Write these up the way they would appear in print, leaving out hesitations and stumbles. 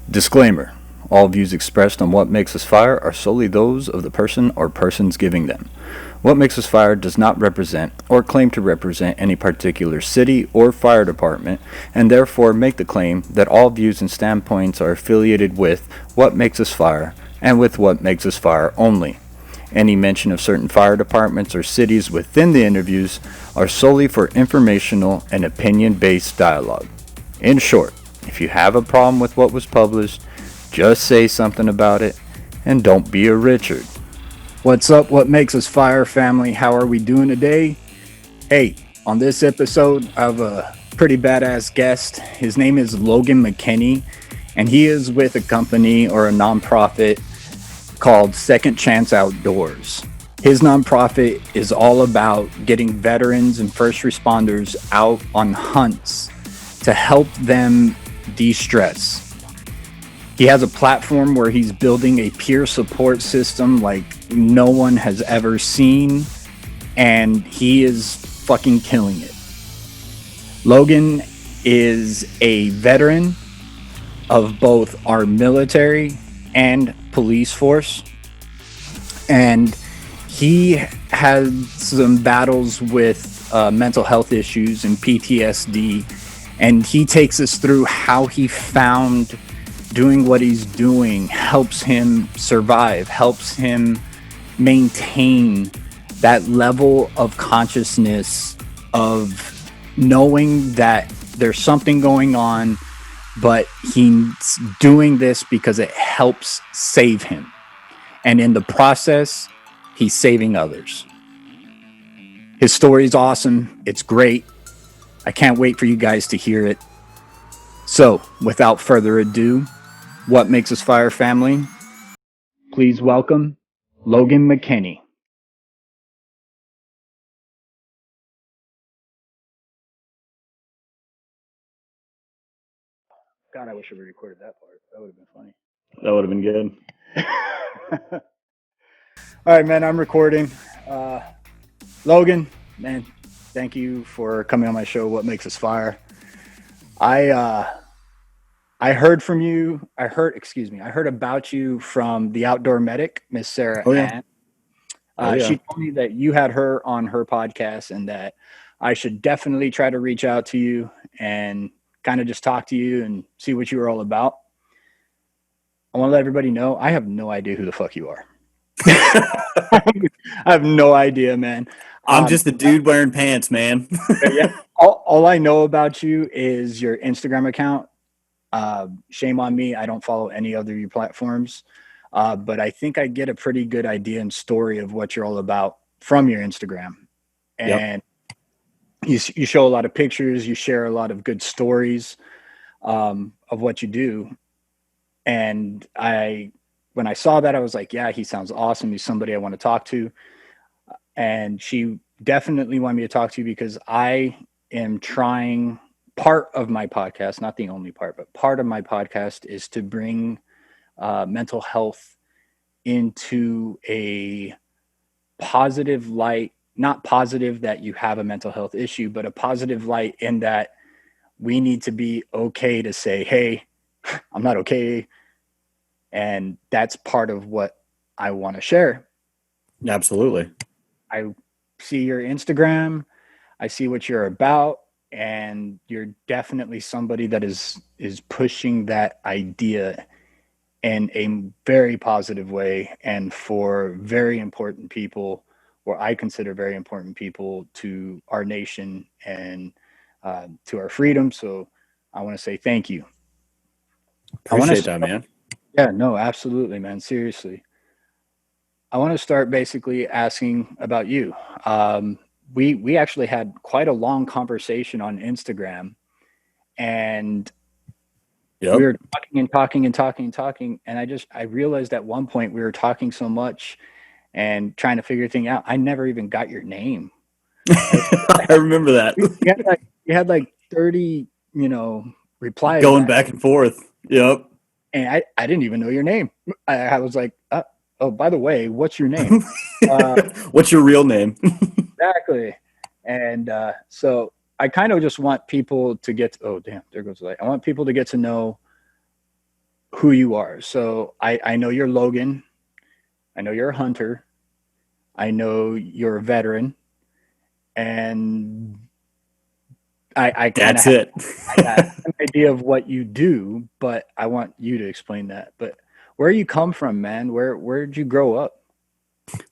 Disclaimer. All views expressed on What Makes Us Fire are solely those of the person or persons giving them. What Makes Us Fire does not represent or claim to represent any particular city or fire department, and therefore make the claim that all views and standpoints are affiliated with What Makes Us Fire and with What Makes Us Fire only. Any mention of certain fire departments or cities within the interviews are solely for informational and opinion-based dialogue. In short, if you have a problem with what was published, just say something about it and don't be a Richard. What's up, What Makes Us Fire family? How are we doing today? Hey, on this episode, I have a pretty badass guest. His name is Logan McKinney, and he is with a company or a nonprofit called Second Chance Outdoors. His nonprofit is all about getting veterans and first responders out on hunts to help them de-stress. He has a platform where he's building a peer support system like no one has ever seen, and he is fucking killing it. Logan is a veteran of both our military and police force, and he had some battles with mental health issues and PTSD, and he takes us through how he found doing what he's doing helps him survive, helps him maintain that level of consciousness of knowing that there's something going on, but he's doing this because it helps save him. And in the process, he's saving others. His story is awesome. It's great. I can't wait for you guys to hear it. So, without further ado, What Makes Us Fire family, please welcome Logan McKinney. God, I wish I recorded that part. That would have been funny. That would have been good. All right, man, I'm recording. Logan, man, thank you for coming on my show, What Makes Us Fire. I heard from you. I heard about you from the outdoor medic, Miss Sarah Ann. She told me that you had her on her podcast and that I should definitely try to reach out to you and kind of just talk to you and see what you were all about. I want to let everybody know I have no idea who the fuck you are. I have no idea, man. I'm just a dude wearing pants, man. Yeah, all I know about you is your Instagram account. Shame on me, I don't follow any other of your platforms, but I think I get a pretty good idea and story of what you're all about from your Instagram. And you show a lot of pictures, you share a lot of good stories of what you do. And when I saw that, I was like, yeah, he sounds awesome. He's somebody I want to talk to. And she definitely wanted me to talk to you because I am trying. Part of my podcast, not the only part, but part of my podcast is to bring mental health into a positive light, not positive that you have a mental health issue, but a positive light in that we need to be okay to say, hey, I'm not okay. And that's part of what I want to share. Absolutely. I see your Instagram. I see what you're about. And you're definitely somebody that is pushing that idea in a very positive way and for very important people, or I consider very important people to our nation and to our freedom. So I want to say thank you. Appreciate that, man. Yeah, no, absolutely, man. Seriously. I want to start basically asking about you. We actually had quite a long conversation on Instagram, and we were talking and talking, and I realized at one point we were talking so much and trying to figure things out. I never even got your name. I remember that. You had like 30, replies going back and forth. Yep. And I didn't even know your name. I was like, oh, by the way, what's your name? What's your real name? Exactly. And so I kind of just want people to get, oh, damn, there goes the light. I want people to get to know who you are. So I know you're Logan. I know you're a hunter. I know you're a veteran, and I kind of That's have it. I got an idea of what you do, but I want you to explain that. But where you come from, man? Where did you grow up?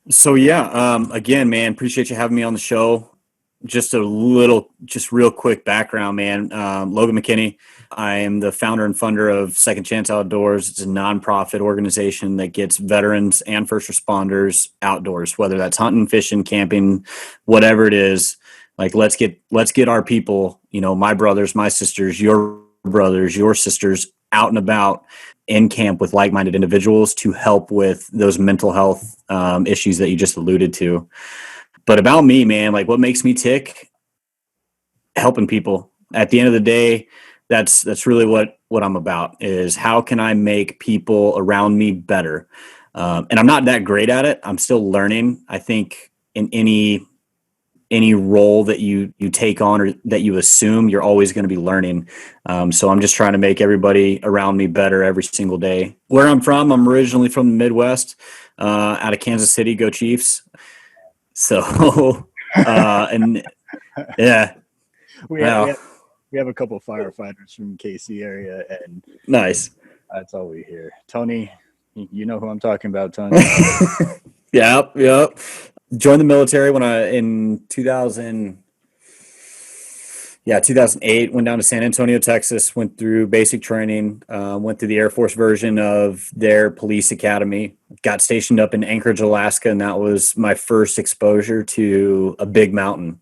So yeah, again, man, appreciate you having me on the show. Just real quick background, man. Logan McKinney. I am the founder and funder of Second Chance Outdoors. It's a nonprofit organization that gets veterans and first responders outdoors, whether that's hunting, fishing, camping, whatever it is. Like let's get our people, my brothers, my sisters, your brothers, your sisters out and about in camp with like-minded individuals to help with those mental health issues that you just alluded to. But about me, man, like what makes me tick, helping people. At the end of the day, that's really what I'm about, is how can I make people around me better. And I'm not that great at it. I'm still learning. I think in any role that you take on or that you assume, you're always going to be learning. So I'm just trying to make everybody around me better every single day. Where I'm from, I'm originally from the Midwest, out of Kansas City. Go Chiefs. So and yeah, We have, we well, have we have a couple firefighters from KC area, and nice. that's all we hear. Tony, you know who I'm talking about, Tony. Yep. Joined the military when I in 2008. Went down to San Antonio, Texas. Went through basic training. Went through the Air Force version of their police academy. Got stationed up in Anchorage, Alaska, and that was my first exposure to a big mountain.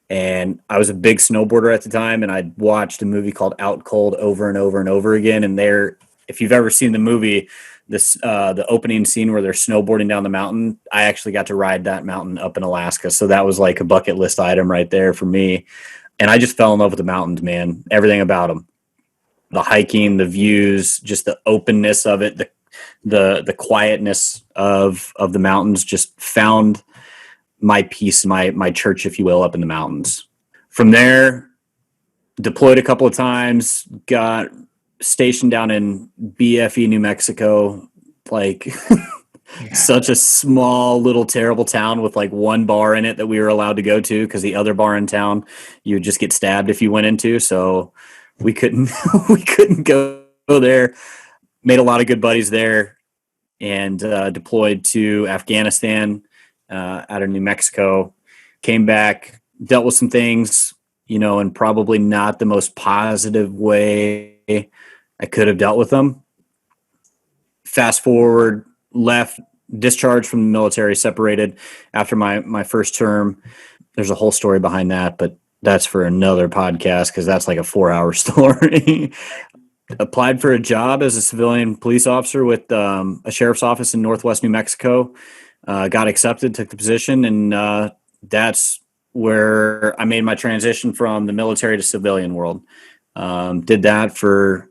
And I was a big snowboarder at the time, and I'd watched a movie called Out Cold over and over and over again. And there, if you've ever seen the movie, the opening scene where they're snowboarding down the mountain, I actually got to ride that mountain up in Alaska. So that was like a bucket list item right there for me. And I just fell in love with the mountains, man. Everything about them, the hiking, the views, just the openness of it, the quietness of the mountains. Just found my peace, my church, if you will, up in the mountains. From there, deployed a couple of times, got stationed down in BFE, New Mexico, like such a small little terrible town with like one bar in it that we were allowed to go to, because the other bar in town you would just get stabbed if you went into. So we couldn't we couldn't go there. Made a lot of good buddies there, and deployed to Afghanistan, out of New Mexico. Came back, dealt with some things, in probably not the most positive way I could have dealt with them. Fast forward, left, discharged from the military, separated after my first term. There's a whole story behind that, but that's for another podcast, because that's like a 4-hour story. Applied for a job as a civilian police officer with a sheriff's office in Northwest New Mexico. Got accepted, took the position, and that's where I made my transition from the military to civilian world. Did that for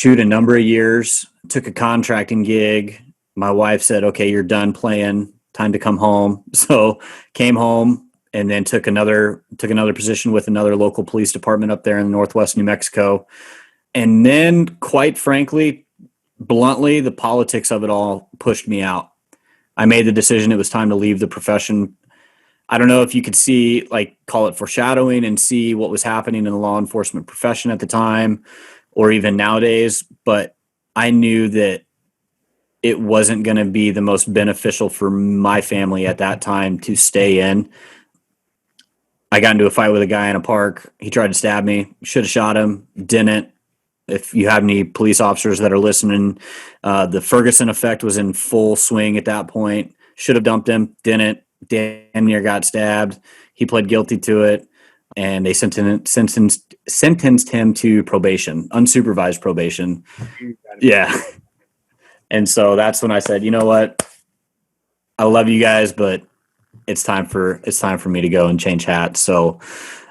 a number of years. Took a contracting gig. My wife said, "Okay, you're done playing. Time to come home." So came home, and then took another position with another local police department up there in Northwest New Mexico. And then, quite frankly, bluntly, the politics of it all pushed me out. I made the decision it was time to leave the profession. I don't know if you could see, like, call it foreshadowing and see what was happening in the law enforcement profession at the time, or even nowadays, but I knew that it wasn't going to be the most beneficial for my family at that time to stay in. I got into a fight with a guy in a park. He tried to stab me. Should have shot him. Didn't. If you have any police officers that are listening, the Ferguson effect was in full swing at that point. Should have dumped him. Didn't. Damn near got stabbed. He pled guilty to it, and they sentenced him to probation, unsupervised probation. Yeah. And so that's when I said, you know what? I love you guys, but it's time for me to go and change hats. So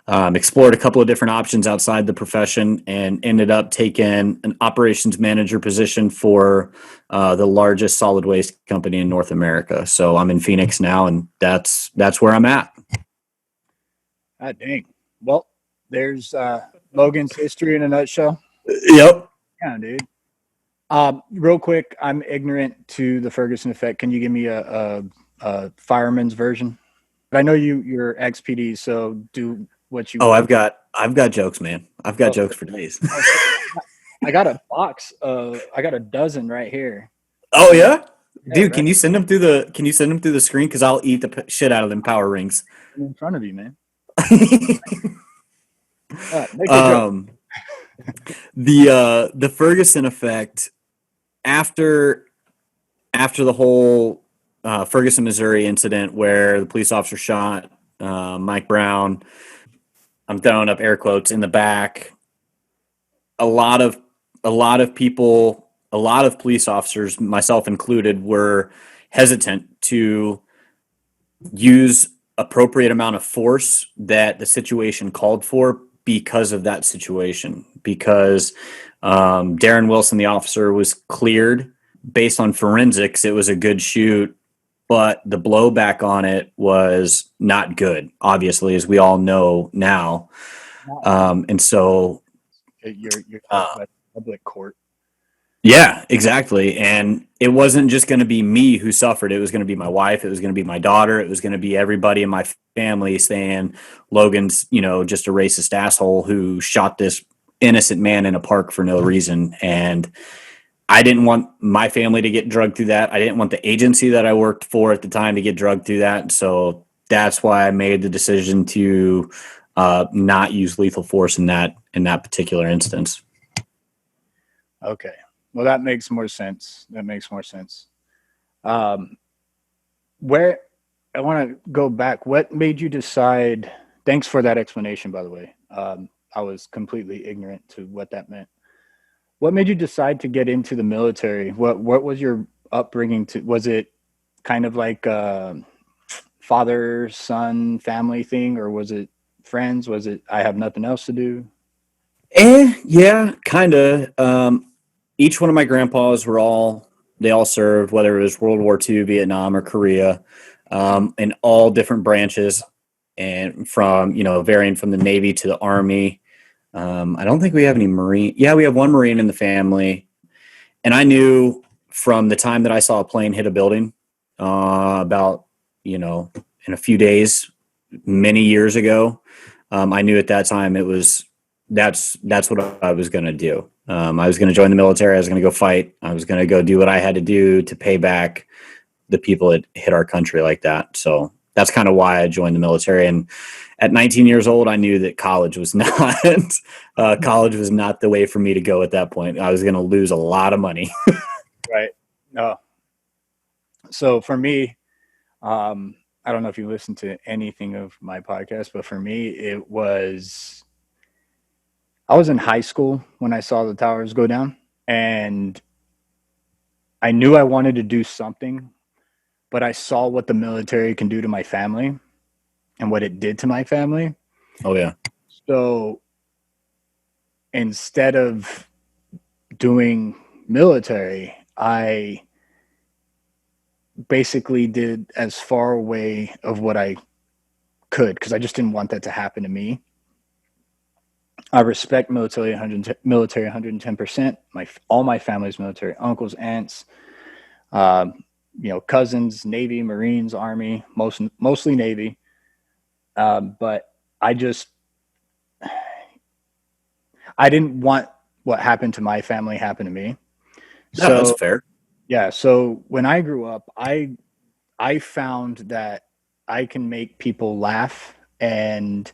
explored a couple of different options outside the profession, and ended up taking an operations manager position for the largest solid waste company in North America. So I'm in Phoenix now, and that's where I'm at. Ah, dang. Well, there's Logan's history in a nutshell. Yep. Yeah, dude. Real quick, I'm ignorant to the Ferguson effect. Can you give me a fireman's version? But I know you're XPD, so do what you Oh, will. I've got jokes, man. I've got Oh, jokes for days. okay. I got a box. I got a dozen right here. Oh yeah, Yeah, dude. right Can you send them through the screen? Because I'll eat the shit out of them power rings. in front of you, man. Make a joke. um, the Ferguson effect after the whole Ferguson, Missouri incident where the police officer shot Mike Brown. I'm throwing up air quotes in the back. A lot of people, a lot of police officers, myself included, were hesitant to use appropriate amount of force that the situation called for because of that situation. Because Darren Wilson, the officer, was cleared based on forensics. It was a good shoot, but the blowback on it was not good, obviously, as we all know now. And so, You're uh, talking about public court. yeah, exactly. And it wasn't just going to be me who suffered. It was going to be my wife. It was going to be my daughter. It was going to be everybody in my family saying Logan's, just a racist asshole who shot this innocent man in a park for no reason. And I didn't want my family to get drugged through that. I didn't want the agency that I worked for at the time to get drugged through that. So that's why I made the decision to not use lethal force in that particular instance. Okay. Well, that makes more sense. That makes more sense. Um, where I want to go back. What made you decide? Thanks for that explanation, by the way. I was completely ignorant to what that meant. What made you decide to get into the military? What was your upbringing? Was it kind of like a father son family thing, or was it friends? Was it I have nothing else to do? Yeah, kind of. Each one of my grandpas they all served, whether it was World War II, Vietnam, or Korea, in all different branches, and from varying from the Navy to the Army. I don't think we have any Marine. Yeah, we have one Marine in the family, and I knew from the time that I saw a plane hit a building, about in a few days, many years ago. I knew at that time that's what I was going to do. I was going to join the military. I was going to go fight. I was going to go do what I had to do to pay back the people that hit our country like that. So that's kind of why I joined the military. And at 19 years old, I knew that college was not college was not the way for me to go at that point. I was going to lose a lot of money. Right. No. So for me, I don't know if you listen to anything of my podcast, but for me, I was in high school when I saw the towers go down, and I knew I wanted to do something, but I saw what the military can do to my family and what it did to my family. Oh yeah. So instead of doing military, I basically did as far away of what I could because I just didn't want that to happen to me. I respect military 110%. All my family's military, uncles, aunts, um, cousins, Navy, Marines, Army, mostly Navy. But I just I didn't want what happened to my family happen to me. No, that's So fair. yeah, so when I grew up, I found that I can make people laugh and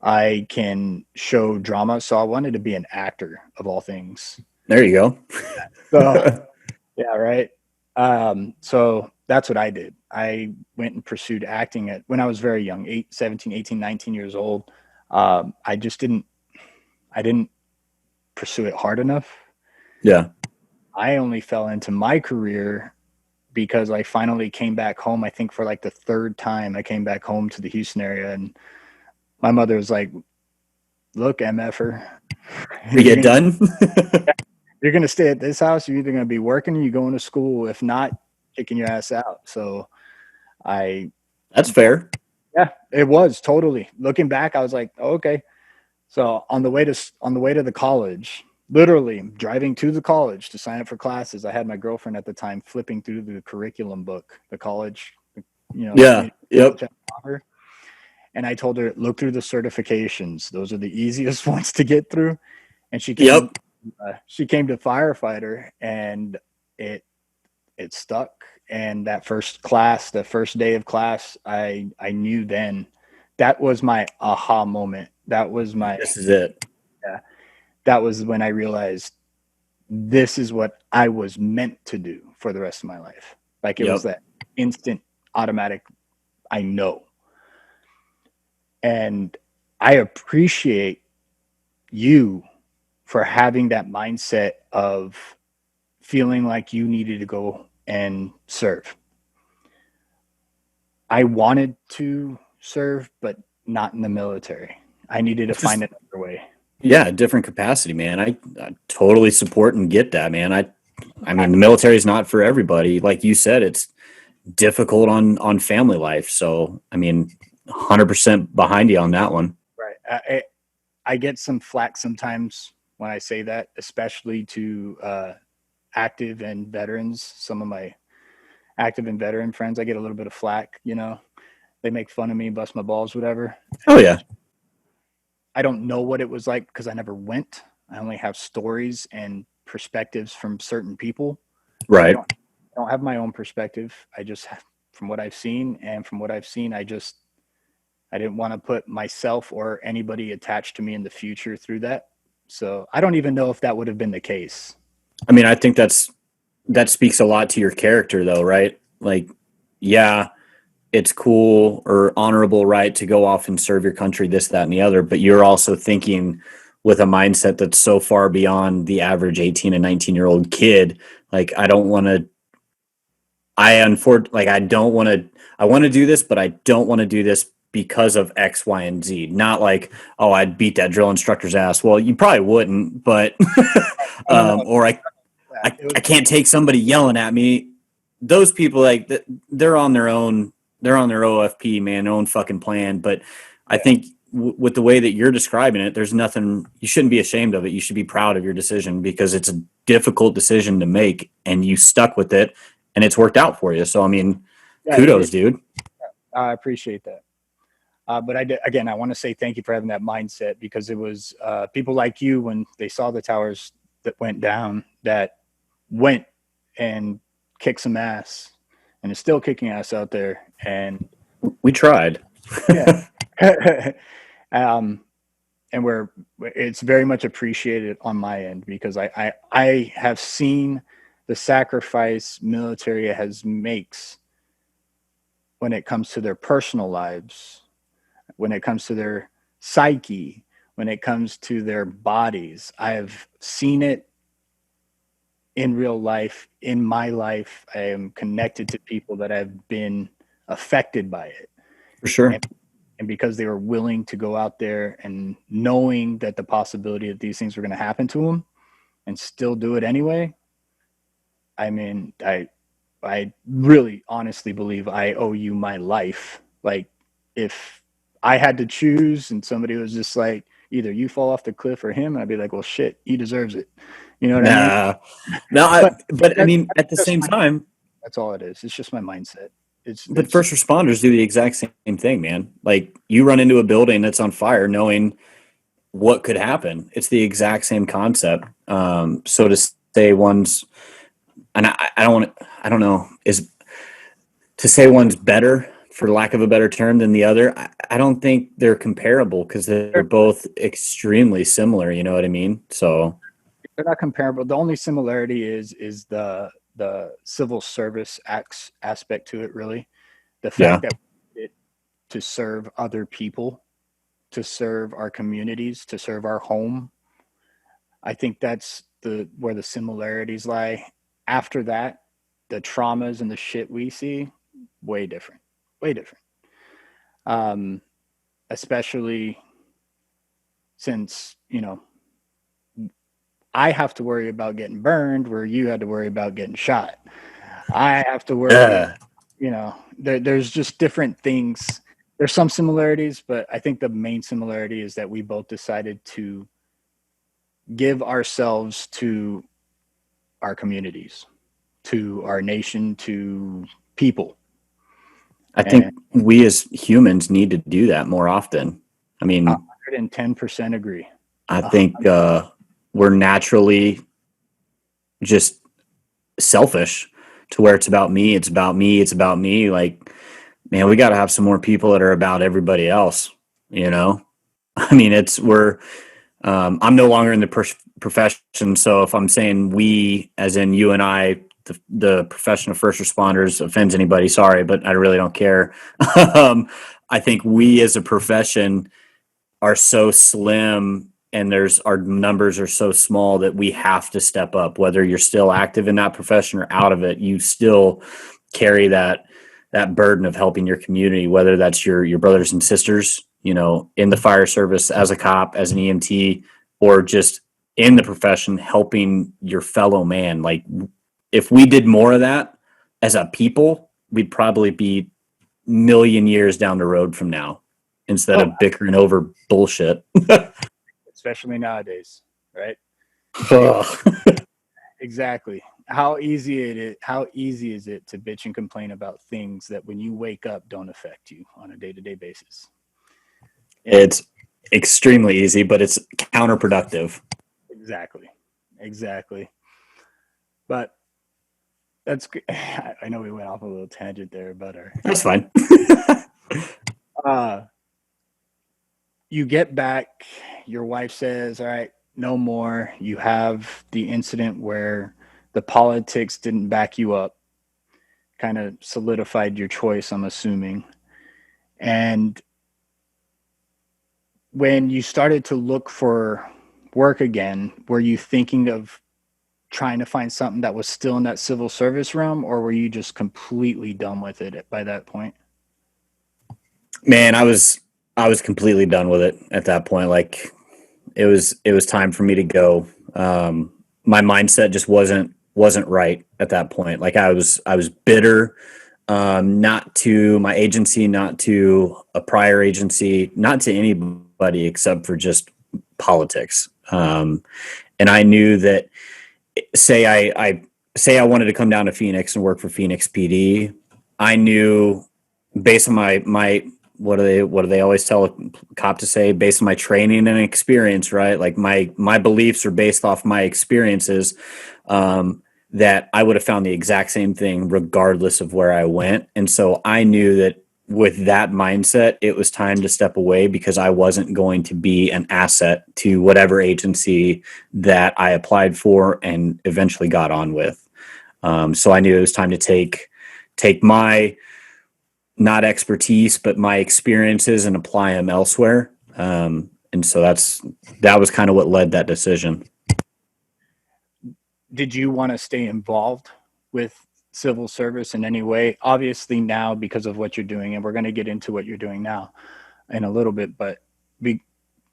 I can show drama. So I wanted to be an actor of all things. There you So go. yeah, right. So that's what I did. I went and pursued acting when I was very young, 17, 18, 19 years old. I just I didn't pursue it hard enough. Yeah. I only fell into my career because I finally came back home. I think for like the third time, I came back home to the Houston area, and my mother was like, "Look, MFer, We you're get gonna done. you're gonna stay at this house. You're either gonna be working or you going to school. If not, kicking your ass out." So I, That's fair. yeah, it was totally. Looking back, I was like, oh, okay. So on the way to the college, literally driving to the college to sign up for classes. I had my girlfriend at the time flipping through the curriculum book, the college, Yeah. Yep. college had to offer. And I told her, look through the certifications. Those are the easiest ones to get through. And Yep. she came to firefighter, and it it stuck. And that first class, the first day of class, I knew then that was my aha moment. That was my This is it. yeah, that was when I realized this is what I was meant to do for the rest of my life. Like it was Yep. that instant automatic I know. And I appreciate you for having that mindset of feeling like you needed to go and serve. I wanted to serve, but not in the military. I needed to Just find another way. yeah, different capacity, man. I totally support and get that, man. I I, mean, the military is not for everybody. Like you said, it's difficult on family life. So, I mean, 100% behind you on that one. right. I get some flack sometimes when I say that, especially to active and veterans. Some of my active and veteran friends, I get a little bit of flack. They make fun of me, bust my balls, whatever. Oh And yeah. I don't know what it was like because I never went. I only have stories and perspectives from certain people. I Right. don't have my own perspective. I just have, from what I've seen, and from what I've seen, I didn't want to put myself or anybody attached to me in the future through that. So I don't even know if that would have been the case. I mean, I think that speaks a lot to your character though, right? Like, yeah, it's cool or honorable, right, to go off and serve your country, this, that, and the other, but you're also thinking with a mindset that's so far beyond the average 18 and 19-year-old kid. Like, I don't want to, I don't want to, I want to do this, but I don't want to do this because of X, Y, and Z. Not like, oh, I'd beat that drill instructor's ass. Well, you probably wouldn't, but, No, no, no. or It was I can't take somebody yelling at me. Those people, like, they're on their own. They're on their OFP, man, their own fucking plan. But I yeah, think with the way that you're describing it, there's nothing. You shouldn't be ashamed of it. You should be proud of your decision because it's a difficult decision to make, and you stuck with it, and it's worked out for you. So I mean, yeah. kudos, dude. I appreciate that. But again, I want to say thank you for having that mindset because it was people like you when they saw the towers that went down that went and kicked some ass and is still kicking ass out there. And We tried. yeah, um, and it's very much appreciated on my end because I have seen the sacrifice military has makes when it comes to their personal lives, when it comes to their psyche, when it comes to their bodies. I have seen it in real life, in my life. I am connected to people that have been affected by it. For sure. And, and because they were willing to go out there and knowing that the possibility that these things were going to happen to them and still do it anyway. I mean, I really honestly believe I owe you my life. Like if I had to choose and somebody was just like, either you fall off the cliff or him, I'd be like, well, shit, he deserves it. You know what I mean? Nah, no, But but I that, mean, at the that's same my, time, that's all it is. It's just my mindset. but It's first responders do the exact same thing, man. Like you run into a building that's on fire, knowing what could happen. It's the exact same concept. So to say one's, and I don't want to, I don't know, is to say one's better for lack of a better term than the other. I don't think they're comparable because they're both extremely similar. You know what I mean? So they're not comparable. The only similarity is the civil service aspect to it. Really, the yeah, fact that it to serve other people, to serve our communities, to serve our home. I think that's the where the similarities lie. After that, the traumas and the shit we see, way different, way different. Um, Especially since I have to worry about getting burned, where you had to worry about getting shot. I have to worry, uh, there's just different things. There's some similarities, but I think the main similarity is that we both decided to give ourselves to our communities, to our nation, to people. I And think we as humans need to do that more often. I mean, 110% agree. I Uh, think we're naturally just selfish to where it's about me, it's about me, it's about me. Like, man, we got to have some more people that are about everybody else, you know? I mean, I'm no longer in the profession. So if I'm saying we, as in you and I, the profession of first responders offends anybody, sorry, but I really don't care. I think we as a profession are so slim and our numbers are so small that we have to step up. Whether you're still active in that profession or out of it, you still carry that burden of helping your community, whether that's your brothers and sisters, in the fire service, as a cop, as an EMT, or just in the profession helping your fellow man. Like, if we did more of that as a people, we'd probably be million years down the road from now instead oh, of bickering over bullshit. especially nowadays, right? Ugh. Exactly. How easy is it to bitch and complain about things that when you wake up don't affect you on a day-to-day basis? It's extremely easy, but it's counterproductive. Exactly. Exactly. But that's good. I know we went off a little tangent there about our That's fine. uh you get back, your wife says, all right, no more. You have the incident where the politics didn't back you up, kind of solidified your choice, I'm assuming. And when you started to look for work again, were you thinking of trying to find something that was still in that civil service realm, or were you just completely done with it by that point? Man, I was completely done with it at that point. Like, it was time for me to go. My mindset just wasn't right at that point. Like, I was bitter, not to my agency, not to a prior agency, not to anybody except for just politics. And I knew that, say I wanted to come down to Phoenix and work for Phoenix PD. I knew, based on my what do they always tell a cop to say, based on my training and experience, right? Like, my beliefs are based off my experiences. That I would have found the exact same thing regardless of where I went. And so I knew that with that mindset, it was time to step away, because I wasn't going to be an asset to whatever agency that I applied for and eventually got on with. So I knew it was time to take my, not expertise, but my experiences, and apply them elsewhere. And so that was kind of what led that decision. Did you want to stay involved with civil service in any way? Obviously, now because of what you're doing, and we're going to get into what you're doing now in a little bit, but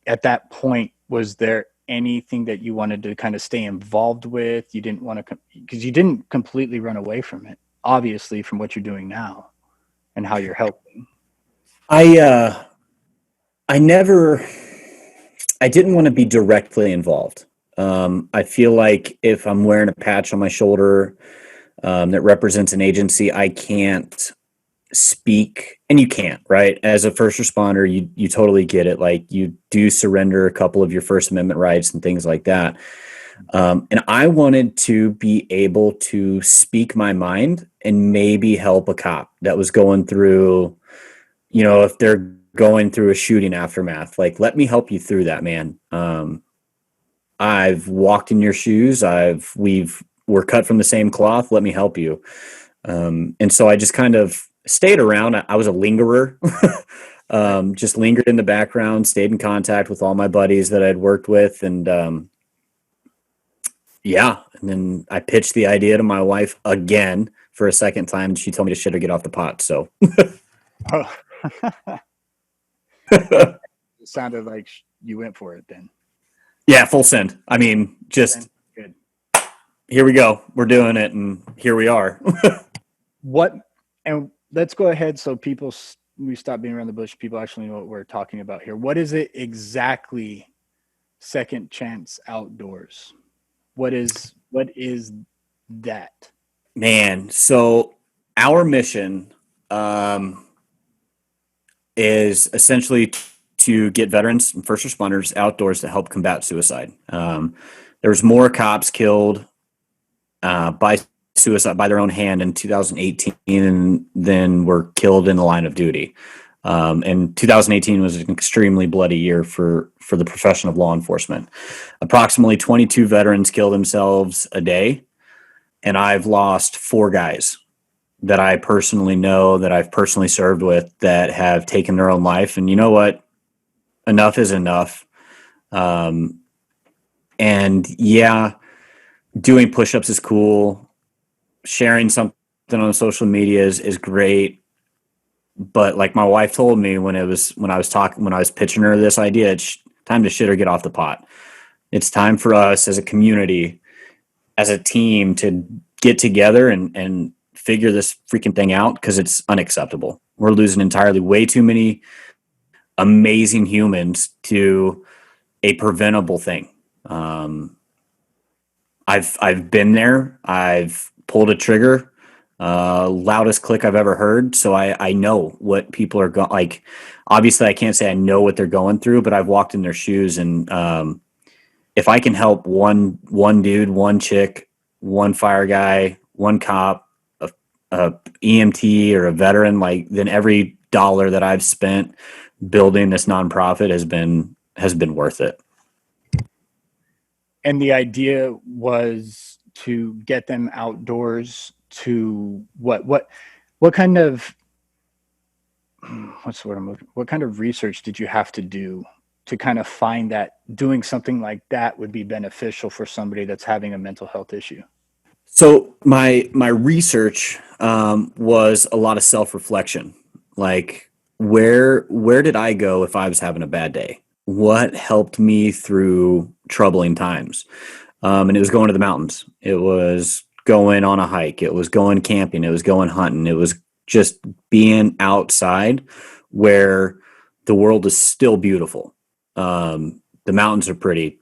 at that point, was there anything that you wanted to kind of stay involved with? You didn't want to, because you didn't completely run away from it, obviously, from what you're doing now and how you're helping. I I never I didn't want to be directly involved. I feel like if I'm wearing a patch on my shoulder, that represents an agency, I can't speak, and you can't, right? As a first responder, you totally get it. Like, you do surrender a couple of your First Amendment rights and things like that. And I wanted to be able to speak my mind and maybe help a cop that was going through, if they're going through a shooting aftermath. Like, let me help you through that, man. I've walked in your shoes. We're cut from the same cloth. Let me help you. And so I just kind of stayed around. I was a lingerer. Just lingered in the background, stayed in contact with all my buddies that I'd worked with. And yeah, and then I pitched the idea to my wife again for a second time, and she told me to shit or get off the pot. So Oh. And it sounded like you went for it then. yeah, full send. I mean, just Good. here we go. We're doing it, and here we are. What, and let's go ahead so we stop being around the bush. People actually know what we're talking about here. What is it exactly Second Chance Outdoors. What is that? Man, so our mission um, is essentially to get veterans and first responders outdoors to help combat suicide. There's more cops killed by suicide by their own hand in 2018 than were killed in the line of duty. And 2018 was an extremely bloody year for the profession of law enforcement. Approximately 22 veterans kill themselves a day, and I've lost 4 guys that I personally know, that I've personally served with, that have taken their own life. And you know what? Enough is enough. Um, and yeah, doing push-ups is cool. Sharing something on social media is great. But like my wife told me when I was pitching her this idea, it's time to shit or get off the pot. It's time for us as a community, as a team, to get together and figure this freaking thing out, because it's unacceptable. We're losing entirely way too many amazing humans to a preventable thing. I've been there. I've pulled a trigger, loudest click I've ever heard. So I know what people are going, like. Obviously, I can't say I know what they're going through, but I've walked in their shoes, and if I can help one dude, one chick, one fire guy, one cop, a EMT, or a veteran, like, then every dollar that I've spent building this nonprofit has been worth it. And the idea was to get them outdoors to what kind of what's the word I'm looking, what kind of research did you have to do to kind of find that doing something like that would be beneficial for somebody that's having a mental health issue? So my research was a lot of self reflection. Like, where did I go if I was having a bad day? What helped me through troubling times? And it was going to the mountains. It was going on a hike. It was going camping. It was going hunting. It was just being outside where the world is still beautiful. The mountains are pretty.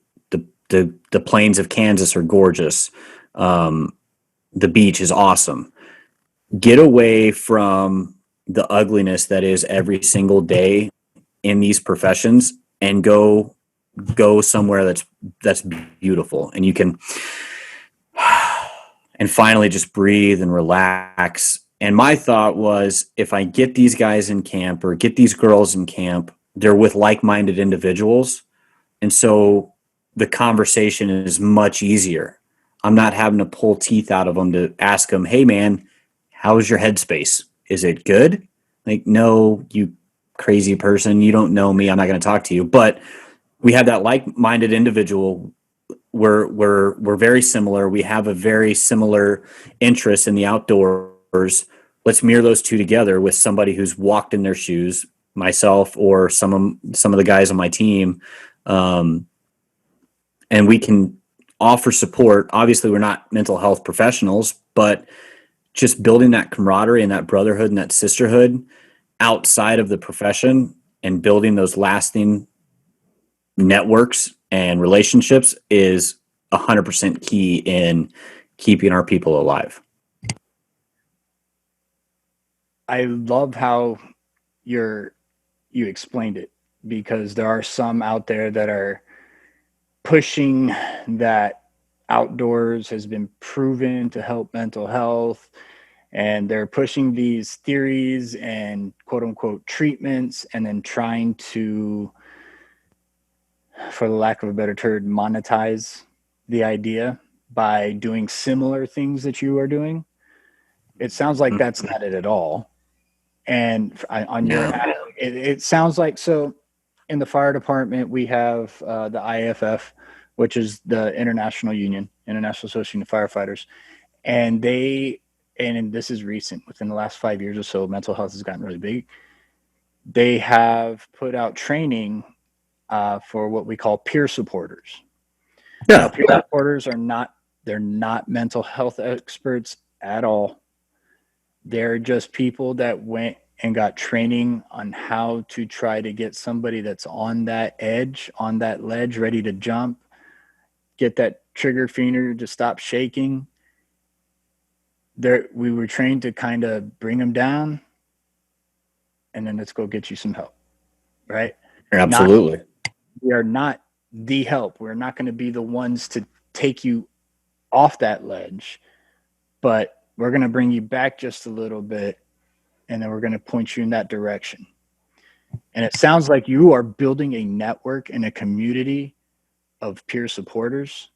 The plains of Kansas are gorgeous. The beach is awesome. Get away from the ugliness that is every single day in these professions, and go somewhere that's beautiful, and you can and finally just breathe and relax. And my thought was, if I get these guys in camp, or get these girls in camp, they're with like-minded individuals, and so the conversation is much easier. I'm not having to pull teeth out of them to ask them, "Hey man, how's your headspace? Is it good?" Like, no, you crazy person, you don't know me, I'm not going to talk to you. But we have that like-minded individual. We're very similar. We have a very similar interest in the outdoors. Let's mirror those two together with somebody who's walked in their shoes, myself or some of the guys on my team, and we can offer support. Obviously, we're not mental health professionals, but just building that camaraderie and that brotherhood and that sisterhood outside of the profession, and building those lasting networks and relationships, is 100% key in keeping our people alive. I love how you explained it, because there are some out there that are pushing that outdoors has been proven to help mental health, and they're pushing these theories and quote unquote treatments, and then trying to, for the lack of a better term, monetize the idea by doing similar things that you are doing. It sounds like that's not it at all. And on your No. ad, it sounds like, so in the fire department, we have the IFF, which is the International Union, International Association of Firefighters. And and this is recent, within the last 5 years or so, mental health has gotten really big. They have put out training for what we call peer supporters. Now, Yeah. peer supporters they're not mental health experts at all. They're just people that went and got training on how to try to get somebody that's on that edge, on that ledge, ready to jump, get that trigger finger to stop shaking. There, we were trained to kind of bring them down, and then let's go get you some help, right? Not Absolutely. We are not the help. We're not going to be the ones to take you off that ledge, but we're going to bring you back just a little bit, and then we're going to point you in that direction. And it sounds like you are building a network and a community of peer supporters,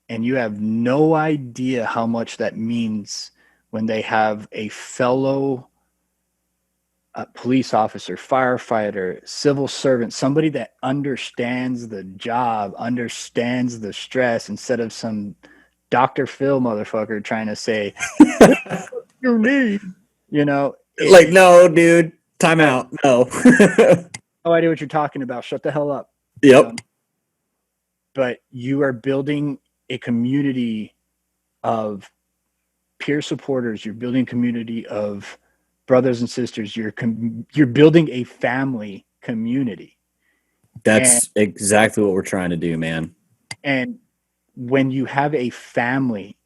and you have no idea how much that means when they have a fellow police officer, firefighter, civil servant, somebody that understands the job, understands the stress, instead of some Dr. Phil motherfucker trying to say, you need, Like, no, dude, time out. No. no idea what you're talking about. Shut the hell up. Yep. But you are building a community of peer supporters. You're building a community of brothers and sisters. You're building a family community. That's exactly what we're trying to do, man. And when you have a family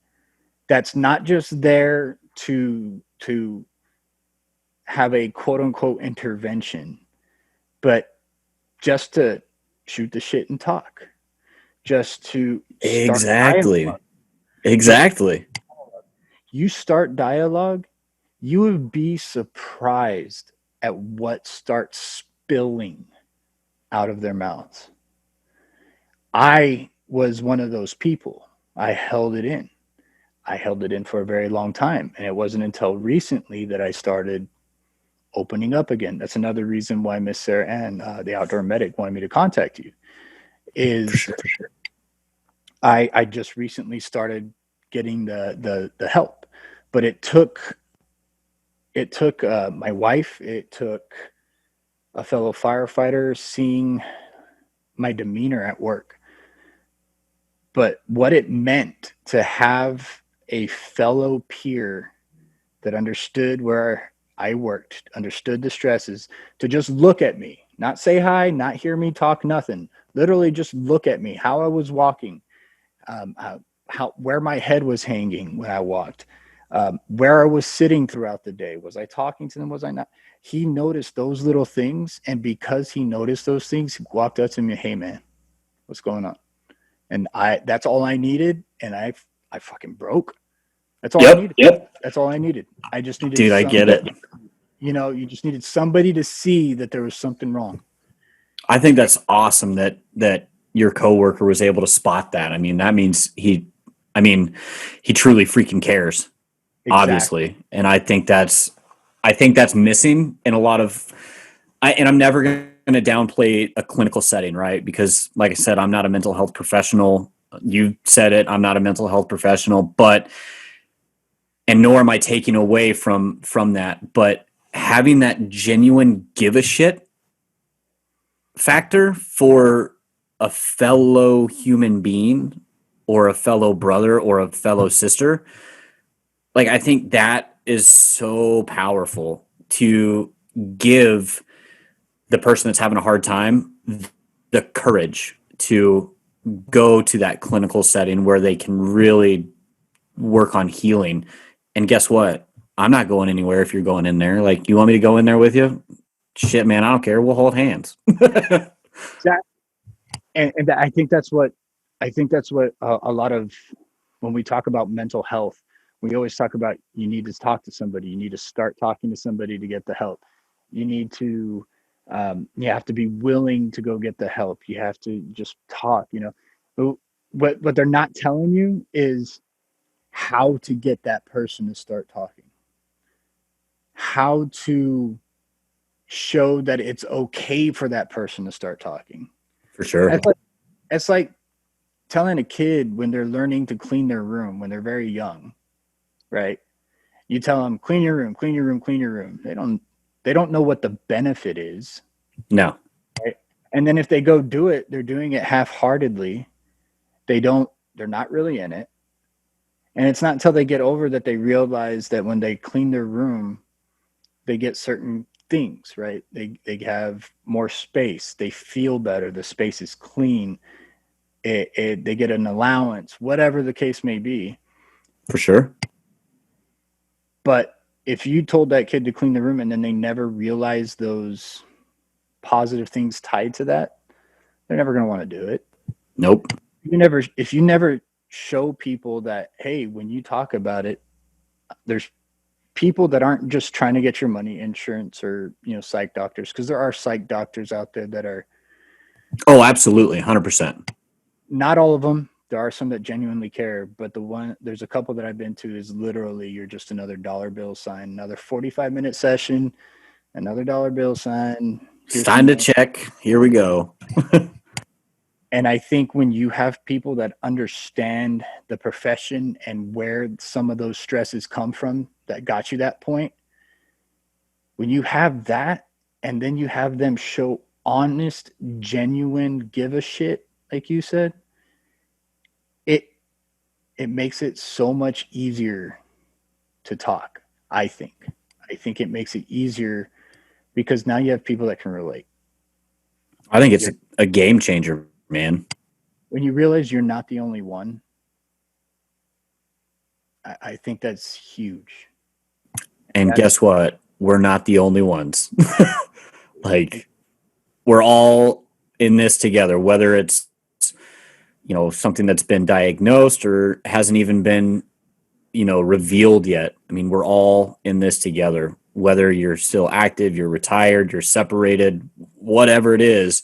that's not just there to have a quote unquote intervention, but just to shoot the shit and talk, just to Exactly. Exactly. You start dialogue, you would be surprised at what starts spilling out of their mouths. I was one of those people. I held it in. I held it in for a very long time. And it wasn't until recently that I started opening up again. That's another reason why Miss Sarah Ann, the outdoor medic, wanted me to contact you. Is For sure. I just recently started getting the help, but it took my wife, it took a fellow firefighter seeing my demeanor at work. But what it meant to have a fellow peer that understood where I worked, understood the stresses, to just look at me, not say hi, not hear me talk, nothing. Literally just look at me, how I was walking, how where my head was hanging when I walked, where I was sitting throughout the day. Was I talking to them? Was I not? He noticed those little things, and because he noticed those things, he walked up to me, "Hey man, what's going on?" And that's all I needed, and I fucking broke. That's all I needed. Yep. That's all I needed. I just needed Dude, I get it. You just needed somebody to see that there was something wrong. I think that's awesome that your coworker was able to spot that. I mean, that means he truly freaking cares, obviously. And I think that's missing in a lot of, and I'm never going to downplay a clinical setting, right? Because like I said, I'm not a mental health professional. You said it, I'm not a mental health professional, and nor am I taking away from that, but having that genuine give a shit factor for a fellow human being or a fellow brother or a fellow sister, like I think that is so powerful to give the person that's having a hard time the courage to go to that clinical setting where they can really work on healing. And guess what? I'm not going anywhere if you're going in there. Like, you want me to go in there with you? Shit, man, I don't care. We'll hold hands. And I think that's what a lot of, when we talk about mental health, we always talk about, you need to talk to somebody, you need to start talking to somebody to get the help. You need to you have to be willing to go get the help. You have to just talk. What they're not telling you is how to get that person to start talking, how to show that it's okay for that person to start talking. For sure. It's like telling a kid when they're learning to clean their room when they're very young, right? You tell them, clean your room, clean your room, clean your room. They don't know what the benefit is. No. Right? And then if they go do it, they're doing it half-heartedly. They're not really in it. And it's not until they get over that they realize that when they clean their room, they get certain things, right? They have more space. They feel better. The space is clean. They get an allowance, whatever the case may be. For sure. But if you told that kid to clean the room and then they never realize those positive things tied to that, they're never going to want to do it. Nope. If you never show people that, hey, when you talk about it, there's people that aren't just trying to get your money, insurance or, psych doctors, because there are psych doctors out there that are. Oh, absolutely. 100%. Not all of them. There are some that genuinely care, but there's a couple that I've been to is literally you're just another dollar bill sign, another 45-minute session, another dollar bill sign. It's time to check. Here we go. And I think when you have people that understand the profession and where some of those stresses come from that got you that point, when you have that and then you have them show honest, genuine, give a shit, like you said, it makes it so much easier to talk, I think. I think it makes it easier because now you have people that can relate. I think it's a game changer, man. When you realize you're not the only one, I think that's huge. And guess what? We're not the only ones. Like, we're all in this together, whether it's, something that's been diagnosed or hasn't even been, revealed yet. I mean, we're all in this together, whether you're still active, you're retired, you're separated, whatever it is.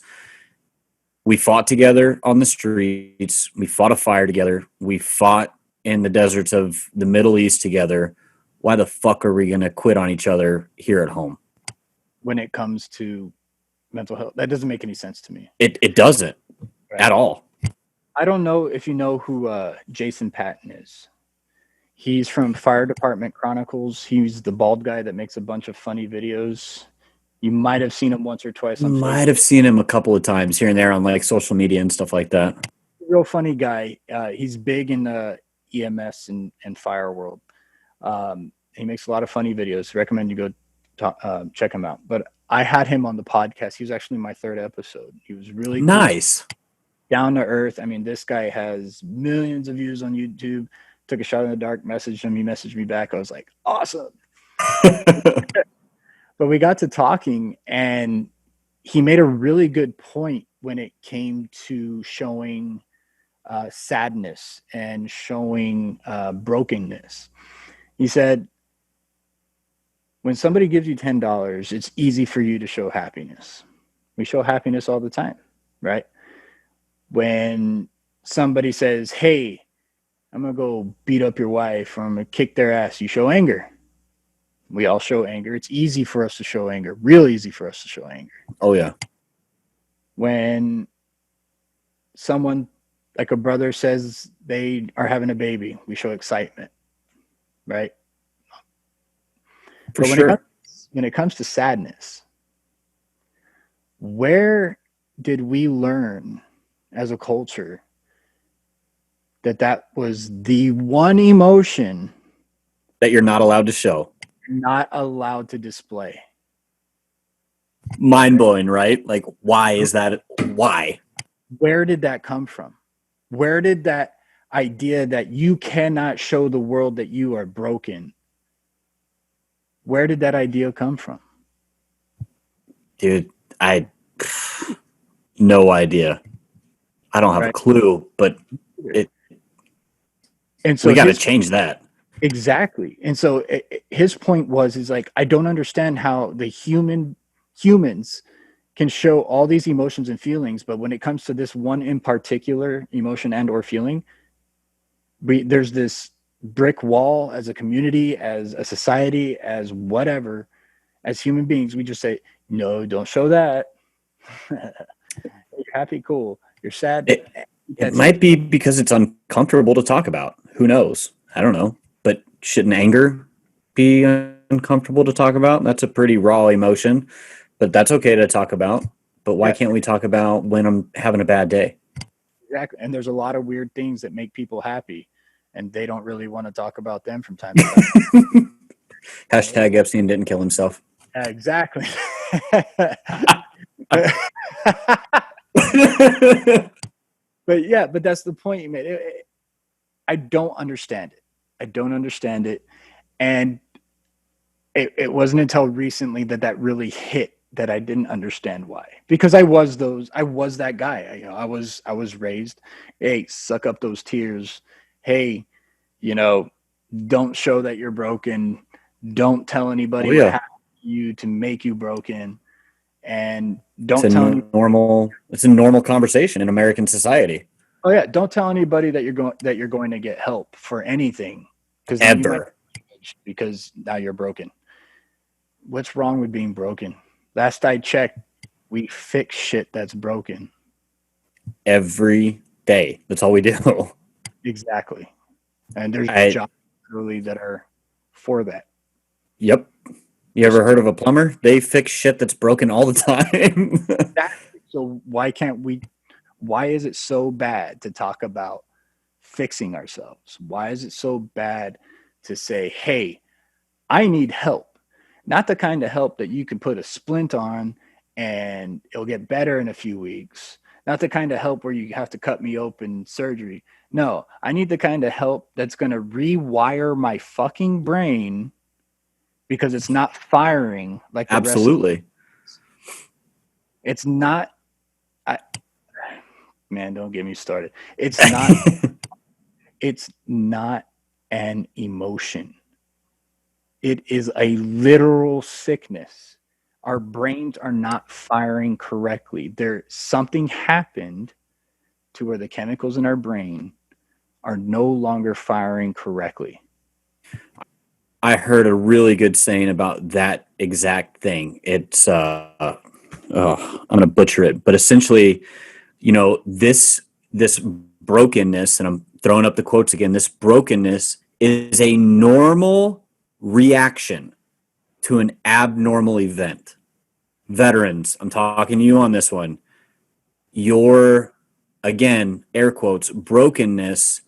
We fought together on the streets. We fought a fire together. We fought in the deserts of the Middle East together. Why the fuck are we going to quit on each other here at home? When it comes to mental health, that doesn't make any sense to me. It doesn't at all. I don't know if you know who Jason Patton is. He's from Fire Department Chronicles. He's the bald guy that makes a bunch of funny videos. You might have seen him once or twice on Facebook. Might have seen him a couple of times here and there on like social media and stuff like that. Real funny guy. He's big in the EMS and fire world. He makes a lot of funny videos. Recommend you go check him out. But I had him on the podcast. He was actually my third episode. He was really nice. Cool, down to earth. I mean, this guy has millions of views on YouTube. Took a shot in the dark, messaged him. He messaged me back. I was like, awesome. But we got to talking, and he made a really good point when it came to showing sadness and showing brokenness. He said, when somebody gives you $10, it's easy for you to show happiness. We show happiness all the time, right? When somebody says, hey, I'm going to go beat up your wife or I'm going to kick their ass, you show anger. We all show anger. It's easy for us to show anger, real easy for us to show anger. Oh, yeah. When someone, like a brother, says they are having a baby, we show excitement, right? For sure. When it comes to sadness, where did we learn as a culture that was the one emotion that you're not allowed to show? Not allowed to display. Mind-blowing, right? Like, why is that? Why? Where did that come from? Where did that idea that you cannot show the world that you are broken, where did that idea come from? Dude, no idea. I don't have a clue, but and so we got to change that. Exactly. And so his point is like, I don't understand how the humans can show all these emotions and feelings, but when it comes to this one in particular emotion and or feeling, there's this brick wall as a community, as a society, as whatever, as human beings. We just say, no, don't show that. You're happy, cool. You're sad. It might be because it's uncomfortable to talk about. Who knows? I don't know. But shouldn't anger be uncomfortable to talk about? That's a pretty raw emotion, but that's okay to talk about. But why can't we talk about when I'm having a bad day? Exactly. And there's a lot of weird things that make people happy, and they don't really want to talk about them from time to time. Hashtag Epstein didn't kill himself. Exactly. But yeah, but that's the point you made. I don't understand it. I don't understand it. And it wasn't until recently that really hit, that I didn't understand why. Because I was that guy. I was raised, hey, suck up those tears. Hey, you know, don't show that you're broken. Don't tell Oh anybody what yeah, happened to you to make you broken. And it's don't a tell any, normal conversation in American society. oh yeah, don't tell anybody that you're going to get help for anything, because then you might, Ever, because now you're broken. What's wrong with being broken? Last I checked, we fix shit that's broken. every day. That's all we do. Exactly. And there's I jobs literally that are for that. Yep. You ever heard of a plumber? They fix shit that's broken all the time. Exactly. So why is it so bad to talk about fixing ourselves? Why is it so bad to say, hey, I need help? Not the kind of help that you can put a splint on and it'll get better in a few weeks. Not the kind of help where you have to cut me open surgery. No, I need the kind of help that's going to rewire my fucking brain because it's not firing like the rest. Absolutely. It's not. I, man, don't get me started. It's not. It's not an emotion. It is a literal sickness. Our brains are not firing correctly. Something happened to where the chemicals in our brain are no longer firing correctly. I heard a really good saying about that exact thing. It's I'm gonna butcher it, but essentially, this brokenness, and I'm throwing up the quotes again, this brokenness is a normal reaction to an abnormal event. Veterans, I'm talking to you on this one. Your, again, air quotes, brokenness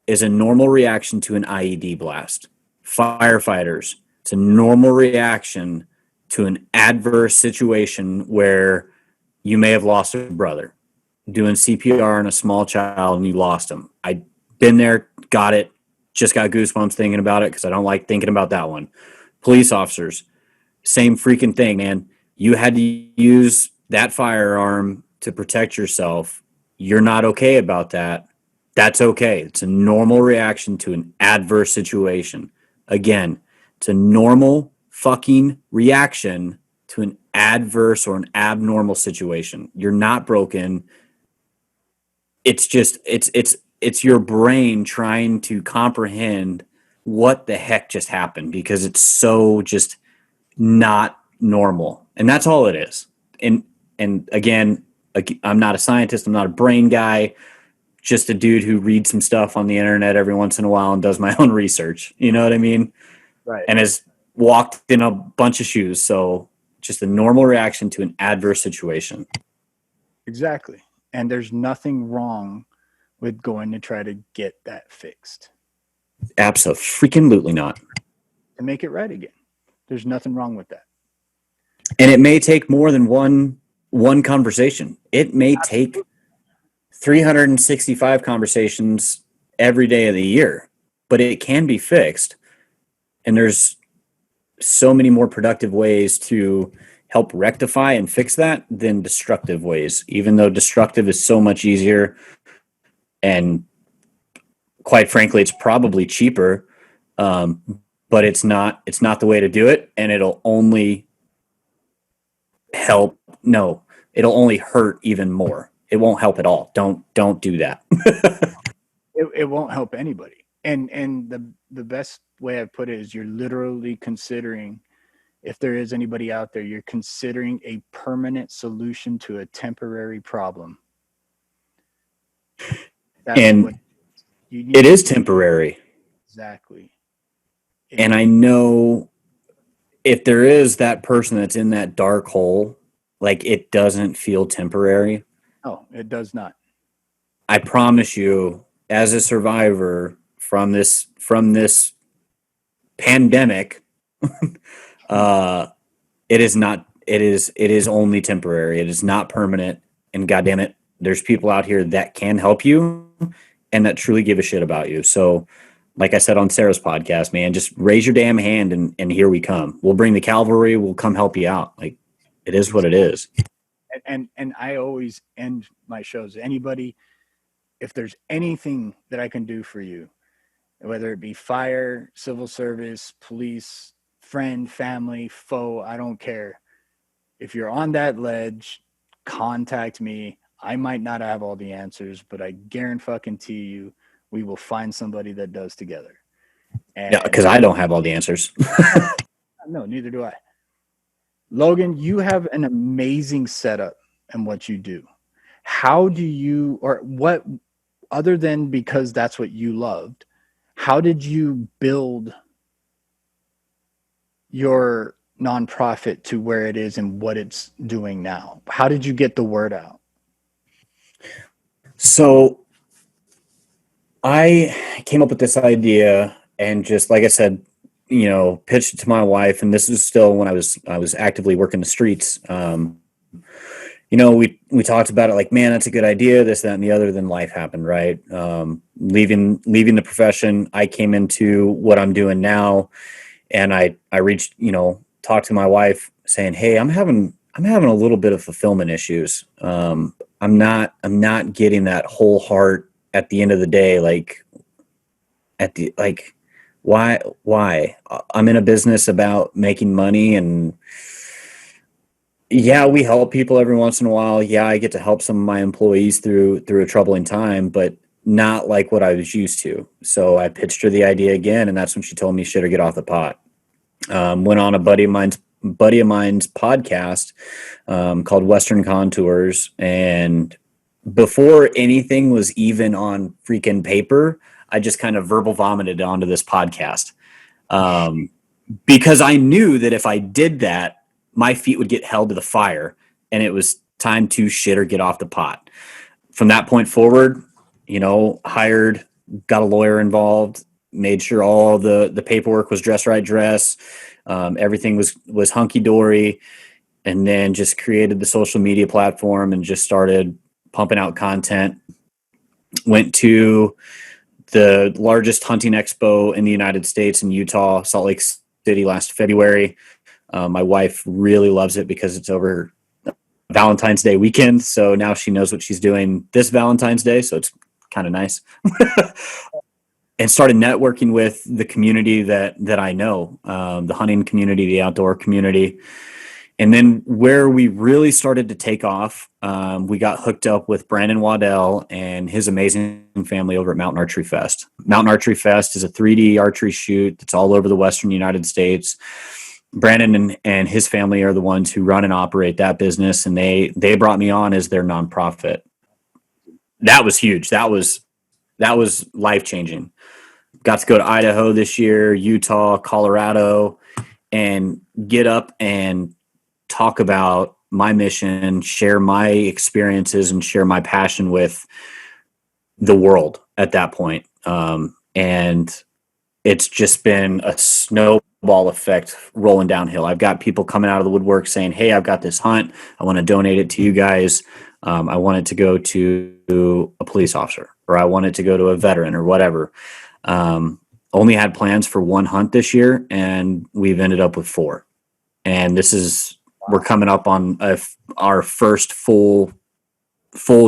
is a normal reaction to an IED blast. Firefighters, it's a normal reaction to an adverse situation where you may have lost a brother. Doing CPR on a small child and you lost him. I've been there, got it, just got goosebumps thinking about it because I don't like thinking about that one. Police officers, same freaking thing, man. You had to use that firearm to protect yourself. You're not okay about that. That's okay. It's a normal reaction to an adverse situation. Again, it's a normal fucking reaction to an adverse or an abnormal situation. You're not broken. It's just it's your brain trying to comprehend what the heck just happened because it's so just not normal. And that's all it is. And again, I'm not a scientist, I'm not a brain guy, just a dude who reads some stuff on the internet every once in a while and does my own research. You know what I mean? Right. And has walked in a bunch of shoes. So just a normal reaction to an adverse situation. Exactly. And there's nothing wrong with going to try to get that fixed. Absolutely not. To make it right again. There's nothing wrong with that. And it may take more than one conversation. It may take 365 conversations every day of the year, but it can be fixed. And there's so many more productive ways to help rectify and fix that than destructive ways, even though destructive is so much easier. And quite frankly, it's probably cheaper. But it's not the way to do it. And it'll only it'll only hurt even more. It won't help at all. Don't do that. It won't help anybody. And the best way I put it is you're literally considering, if there is anybody out there, you're considering a permanent solution to a temporary problem. And it is temporary. Exactly. And I know if there is that person that's in that dark hole, like it doesn't feel temporary. No, it does not. I promise you, as a survivor from this pandemic, it is not. It is only temporary. It is not permanent. And goddamn it, there's people out here that can help you and that truly give a shit about you. So, like I said on Sarah's podcast, man, just raise your damn hand and here we come. We'll bring the cavalry. We'll come help you out. Like, it is what it is. And I always end my shows. Anybody, if there's anything that I can do for you, whether it be fire, civil service, police, friend, family, foe, I don't care. If you're on that ledge, contact me. I might not have all the answers, but I guarantee you, we will find somebody that does together. And Yeah, because I don't have all the answers. no, neither do I. Logan, you have an amazing setup in what you do. How do you, or what, other than because that's what you loved, how did you build your nonprofit to where it is and what it's doing now? How did you get the word out? So I came up with this idea and just, like I said, pitched it to my wife. And this is still when I was actively working the streets. We talked about it like, man, that's a good idea, this, that, and the other. Then life happened, right? Leaving the profession, I came into what I'm doing now, and I reached, talked to my wife saying, hey, I'm having a little bit of fulfillment issues. I'm not getting that whole heart at the end of the day. Why? I'm in a business about making money, and yeah, we help people every once in a while. Yeah, I get to help some of my employees through a troubling time, but not like what I was used to. So I pitched her the idea again, and that's when she told me shit or get off the pot. Went on a buddy of mine's podcast called Western Contours, and before anything was even on freaking paper, I just kind of verbal vomited onto this podcast because I knew that if I did that, my feet would get held to the fire, and it was time to shit or get off the pot. From that point forward, got a lawyer involved, made sure all the paperwork was dress. Everything was hunky dory, and then just created the social media platform and just started pumping out content. Went to the largest hunting expo in the United States in Utah, Salt Lake City, last February. My wife really loves it because it's over Valentine's Day weekend. So now she knows what she's doing this Valentine's Day. So it's kind of nice. And started networking with the community that I know, the hunting community, the outdoor community. And then where we really started to take off, we got hooked up with Brandon Waddell and his amazing family over at Mountain Archery Fest. Mountain Archery Fest is a 3D archery shoot that's all over the Western United States. Brandon and his family are the ones who run and operate that business, and they brought me on as their nonprofit. That was huge. That was life-changing. Got to go to Idaho this year, Utah, Colorado, and get up and talk about my mission, share my experiences, and share my passion with the world at that point. And it's just been a snowball effect rolling downhill. I've got people coming out of the woodwork saying, hey, I've got this hunt. I want to donate it to you guys. I want it to go to a police officer, or I want it to go to a veteran, or whatever. Only had plans for one hunt this year, and we've ended up with 4. And we're coming up on our first full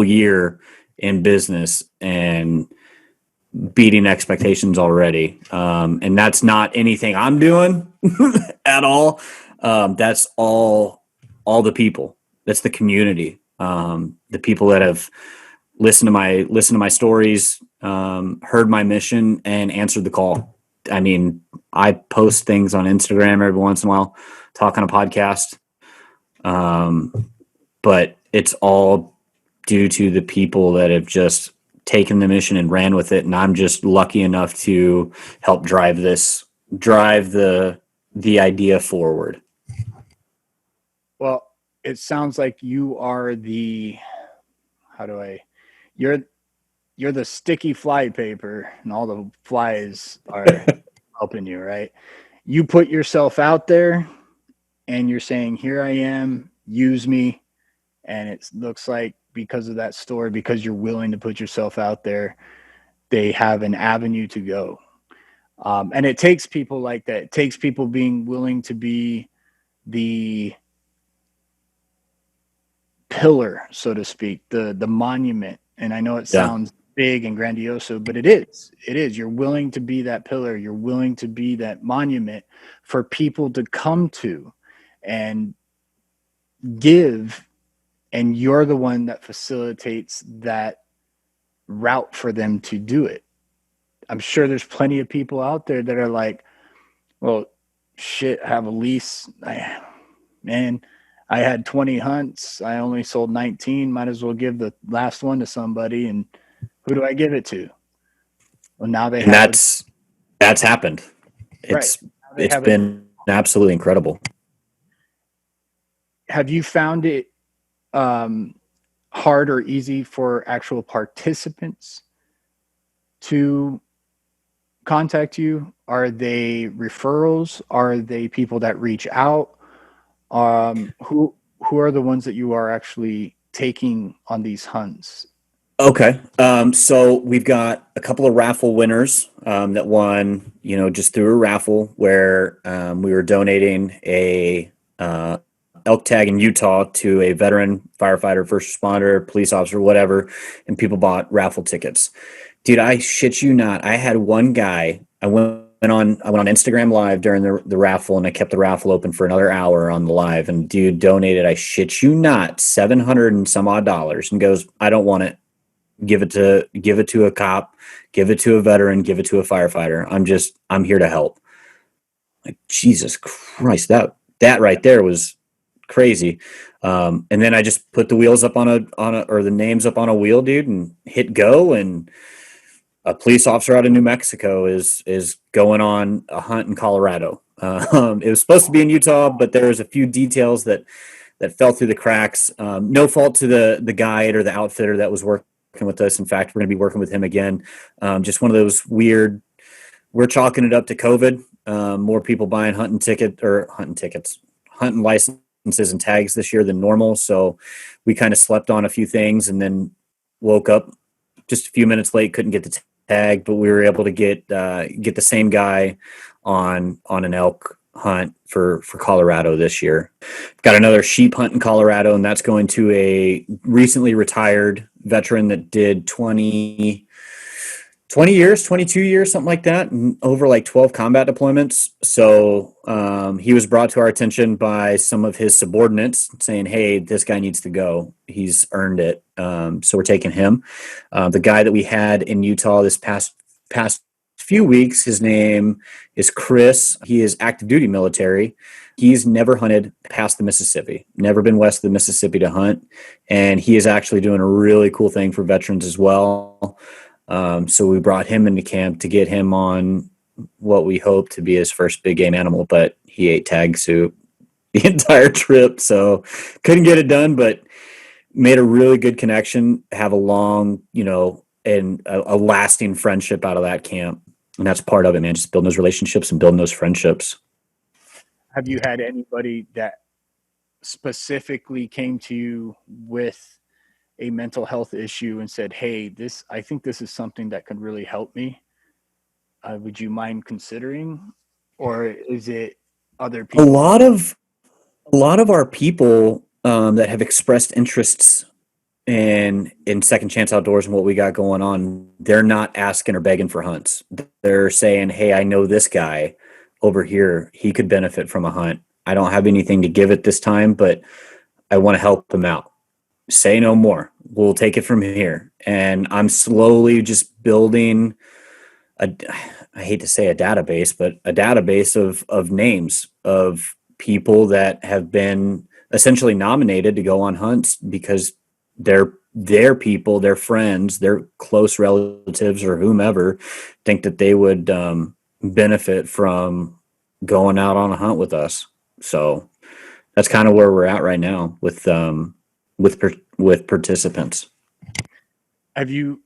year in business and beating expectations already. And that's not anything I'm doing at all. That's all the people. That's the community. The people that have listened to my stories, heard my mission, and answered the call. I mean, I post things on Instagram every once in a while, talk on a podcast. But it's all due to the people that have just taken the mission and ran with it. And I'm just lucky enough to help drive the idea forward. Well, it sounds like you are you're the sticky fly paper, and all the flies are helping you, right? You put yourself out there, and you're saying, here I am, use me. And it looks like because of that story, because you're willing to put yourself out there, they have an avenue to go. And it takes people like that. It takes people being willing to be the pillar, so to speak, the monument. And I know it Yeah. sounds big and grandiose, but it is. It is. You're willing to be that pillar. You're willing to be that monument for people to come to and give. And you're the one that facilitates that route for them to do it. I'm sure there's plenty of people out there that are like, well, shit, I have a lease. Man, I had 20 hunts. I only sold 19. Might as well give the last one to somebody. And who do I give it to? Well, now they And have that's happened. right. It's Now they it's have it. been absolutely incredible. Have you found it um, hard or easy for actual participants to contact you? Are they referrals? Are they people that reach out? Who are the ones that you are actually taking on these hunts? Okay. So we've got a couple of raffle winners that won, just through a raffle where we were donating a elk tag in Utah to a veteran firefighter, first responder, police officer, whatever, and people bought raffle tickets. Dude, I shit you not. I had one guy. I went on Instagram Live during the raffle, and I kept the raffle open for another hour on the live. And dude donated, I shit you not, $700 and some odd, and goes, I don't want it. Give it to a cop, give it to a veteran, give it to a firefighter. I'm here to help. Like, Jesus Christ, that right there was crazy. And then I just put the wheels up or the names up on a wheel, dude, and hit go. And a police officer out of New Mexico is going on a hunt in Colorado. It was supposed to be in Utah, but there was a few details that fell through the cracks. No fault to the guide or the outfitter that was working with us. In fact, we're going to be working with him again. Just one of those weird. We're chalking it up to COVID. More people buying hunting licenses and tags this year than normal. So we kind of slept on a few things and then woke up just a few minutes late. Couldn't get the tag, but we were able to get the same guy on an elk hunt for Colorado this year. Got another sheep hunt in Colorado, and that's going to a recently retired veteran that did 20 years, 22 years, something like that, and over like 12 combat deployments. So he was brought to our attention by some of his subordinates saying, hey, this guy needs to go. He's earned it. So we're taking him. The guy that we had in Utah this past few weeks, his name is Chris. He is active duty military. He's never hunted past the Mississippi, never been west of the Mississippi to hunt. And he is actually doing a really cool thing for veterans as well. So we brought him into camp to get him on what we hope to be his first big game animal, but he ate tag soup the entire trip. So couldn't get it done, but made a really good connection, have a long, and a lasting friendship out of that camp. And that's part of it, man. Just building those relationships and building those friendships. Have you had anybody that specifically came to you with a mental health issue and said, hey, I think this is something that could really help me? Would you mind considering? Or is it other people? A lot of our people that have expressed interests in Second Chance Outdoors and what we got going on, they're not asking or begging for hunts. They're saying, hey, I know this guy over here. He could benefit from a hunt. I don't have anything to give it this time, but I want to help him out. Say no more. We'll take it from here. And I'm slowly just building I hate to say a database, but a database of names of people that have been essentially nominated to go on hunts because their people, their friends, their close relatives or whomever think that they would benefit from going out on a hunt with us. So that's kind of where we're at right now with participants. Have you?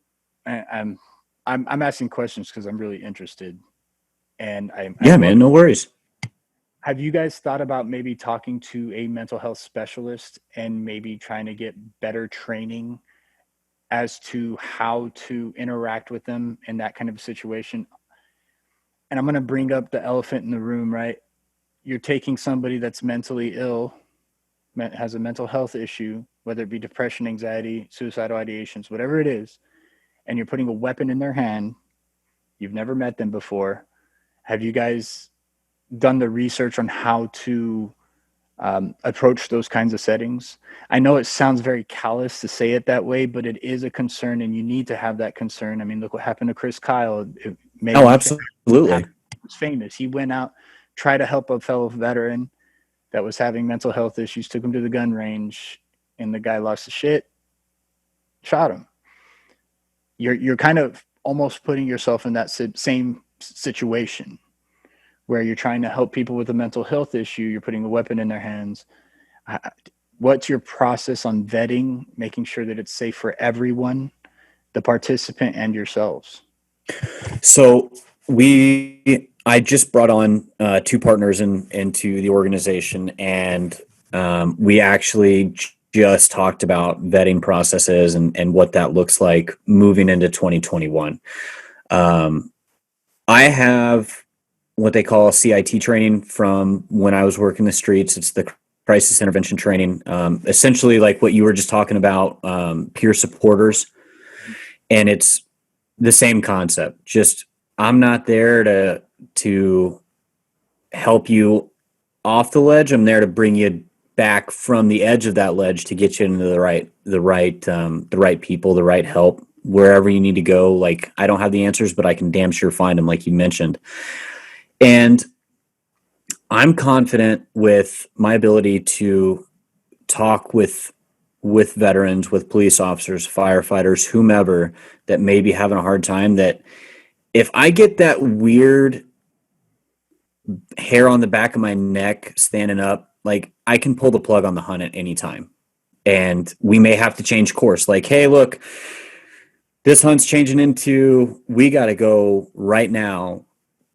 I'm asking questions because I'm really interested, and Yeah, man, no worries. Have you guys thought about maybe talking to a mental health specialist and maybe trying to get better training as to how to interact with them in that kind of situation? And I'm going to bring up the elephant in the room, right? You're taking somebody that's mentally ill, has a mental health issue, whether it be depression, anxiety, suicidal ideations, whatever it is, and you're putting a weapon in their hand. You've never met them before. Have you guys done the research on how to approach those kinds of settings? I know it sounds very callous to say it that way, but it is a concern, and you need to have that concern. I mean, look what happened to Chris Kyle. It made Oh, him absolutely. famous. He went out, tried to help a fellow veteran that was having mental health issues, took him to the gun range, and the guy lost his shit, shot him. You're kind of almost putting yourself in that same situation where you're trying to help people with a mental health issue. You're putting a weapon in their hands. What's your process on vetting, making sure that it's safe for everyone, the participant and yourselves? So I just brought on two partners into the organization, and we actually just talked about vetting processes and what that looks like moving into 2021. I have what they call CIT training from when I was working the streets. It's the crisis intervention training, essentially like what you were just talking about, peer supporters. And it's the same concept. Just I'm not there to help you off the ledge. I'm there to bring you back from the edge of that ledge to get you into the right people, the right help, wherever you need to go. Like, I don't have the answers, but I can damn sure find them, like you mentioned. And I'm confident with my ability to talk with veterans, with police officers, firefighters, whomever that may be having a hard time, that if I get that weird hair on the back of my neck standing up, like, I can pull the plug on the hunt at any time. And we may have to change course. Like, hey, look, this hunt's changing into, we got to go right now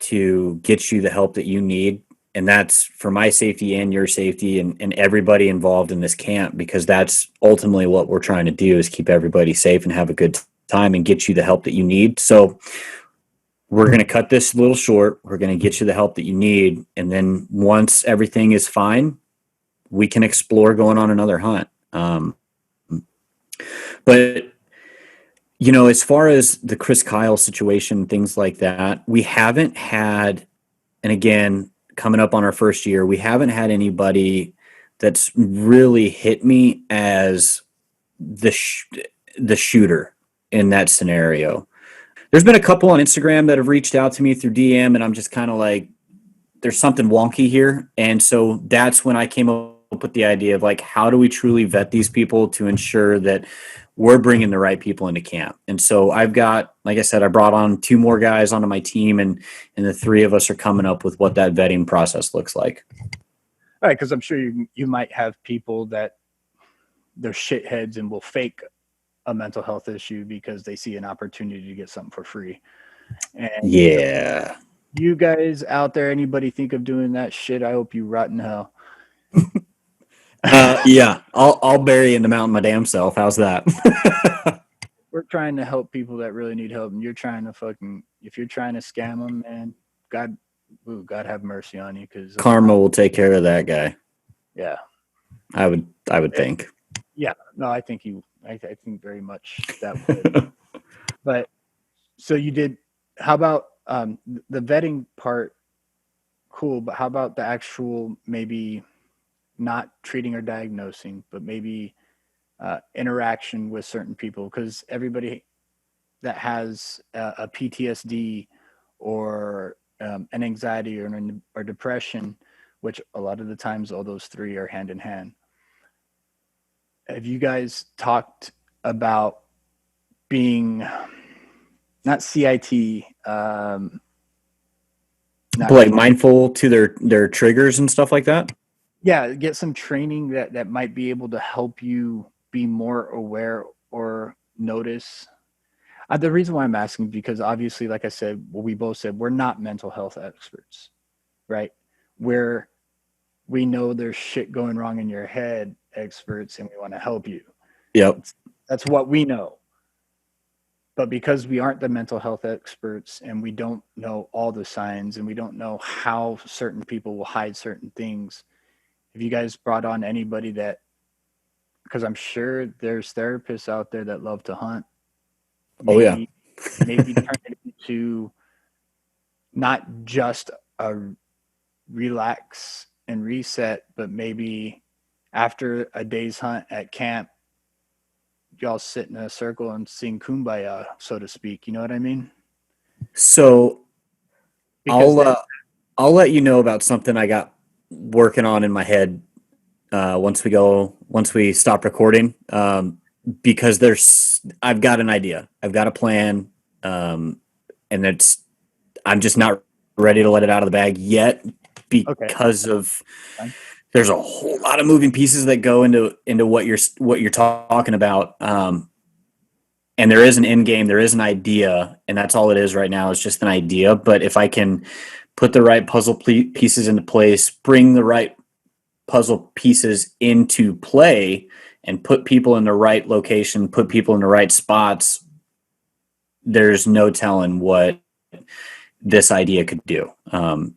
to get you the help that you need. And that's for my safety and your safety, and everybody involved in this camp, because that's ultimately what we're trying to do, is keep everybody safe and have a good time and get you the help that you need. So we're going to cut this a little short. We're going to get you the help that you need. And then once everything is fine, we can explore going on another hunt. But as far as the Chris Kyle situation, things like that, we haven't had, and again, coming up on our first year, we haven't had anybody that's really hit me as the shooter in that scenario. There's been a couple on Instagram that have reached out to me through DM, and I'm just kind of like, there's something wonky here. And so that's when I came up with the idea of, like, how do we truly vet these people to ensure that we're bringing the right people into camp? And so I've got, like I said, I brought on two more guys onto my team, and the three of us are coming up with what that vetting process looks like. All right, because I'm sure you might have people that they're shitheads and will fake a mental health issue because they see an opportunity to get something for free. And yeah, you guys out there, anybody think of doing that shit, I hope you rot in hell. yeah, I'll bury you in the mountain my damn self. How's that? We're trying to help people that really need help, and you're trying to if you're trying to scam them, man, God have mercy on you, because Karma will take care of that guy. Yeah, I would think. Yeah, no, I think very much that would. But so you did. How about the vetting part? Cool, but how about the actual, maybe not treating or diagnosing, but maybe interaction with certain people? Because everybody that has a PTSD or an anxiety or depression, which a lot of the times all those three are hand in hand. Have you guys talked about being not CIT, like mindful to their triggers and stuff like that? Yeah, get some training that might be able to help you be more aware or notice. The reason why I'm asking, because obviously, like I said, what we both said, we're not mental health experts, right? We're we know there's shit going wrong in your head, experts, and we want to help you. Yep. That's what we know. But because we aren't the mental health experts and we don't know all the signs and we don't know how certain people will hide certain things, have you guys brought on anybody that, because I'm sure there's therapists out there that love to hunt. Oh, yeah. Maybe turn it into not just a relax and reset, but maybe after a day's hunt at camp, y'all sit in a circle and sing kumbaya, so to speak. You know what I mean? So Because I'll let you know about something I got working on in my head once we stop recording. Because I've got an idea, I've got a plan, and I'm just not ready to let it out of the bag yet because of there's a whole lot of moving pieces that go into what you're talking about. And there is an end game, there is an idea, and that's all it is right now. It's just an idea. But if I can put the right puzzle pieces into place, bring the right puzzle pieces into play, and put people in the right location, put people in the right spots, there's no telling what this idea could do. And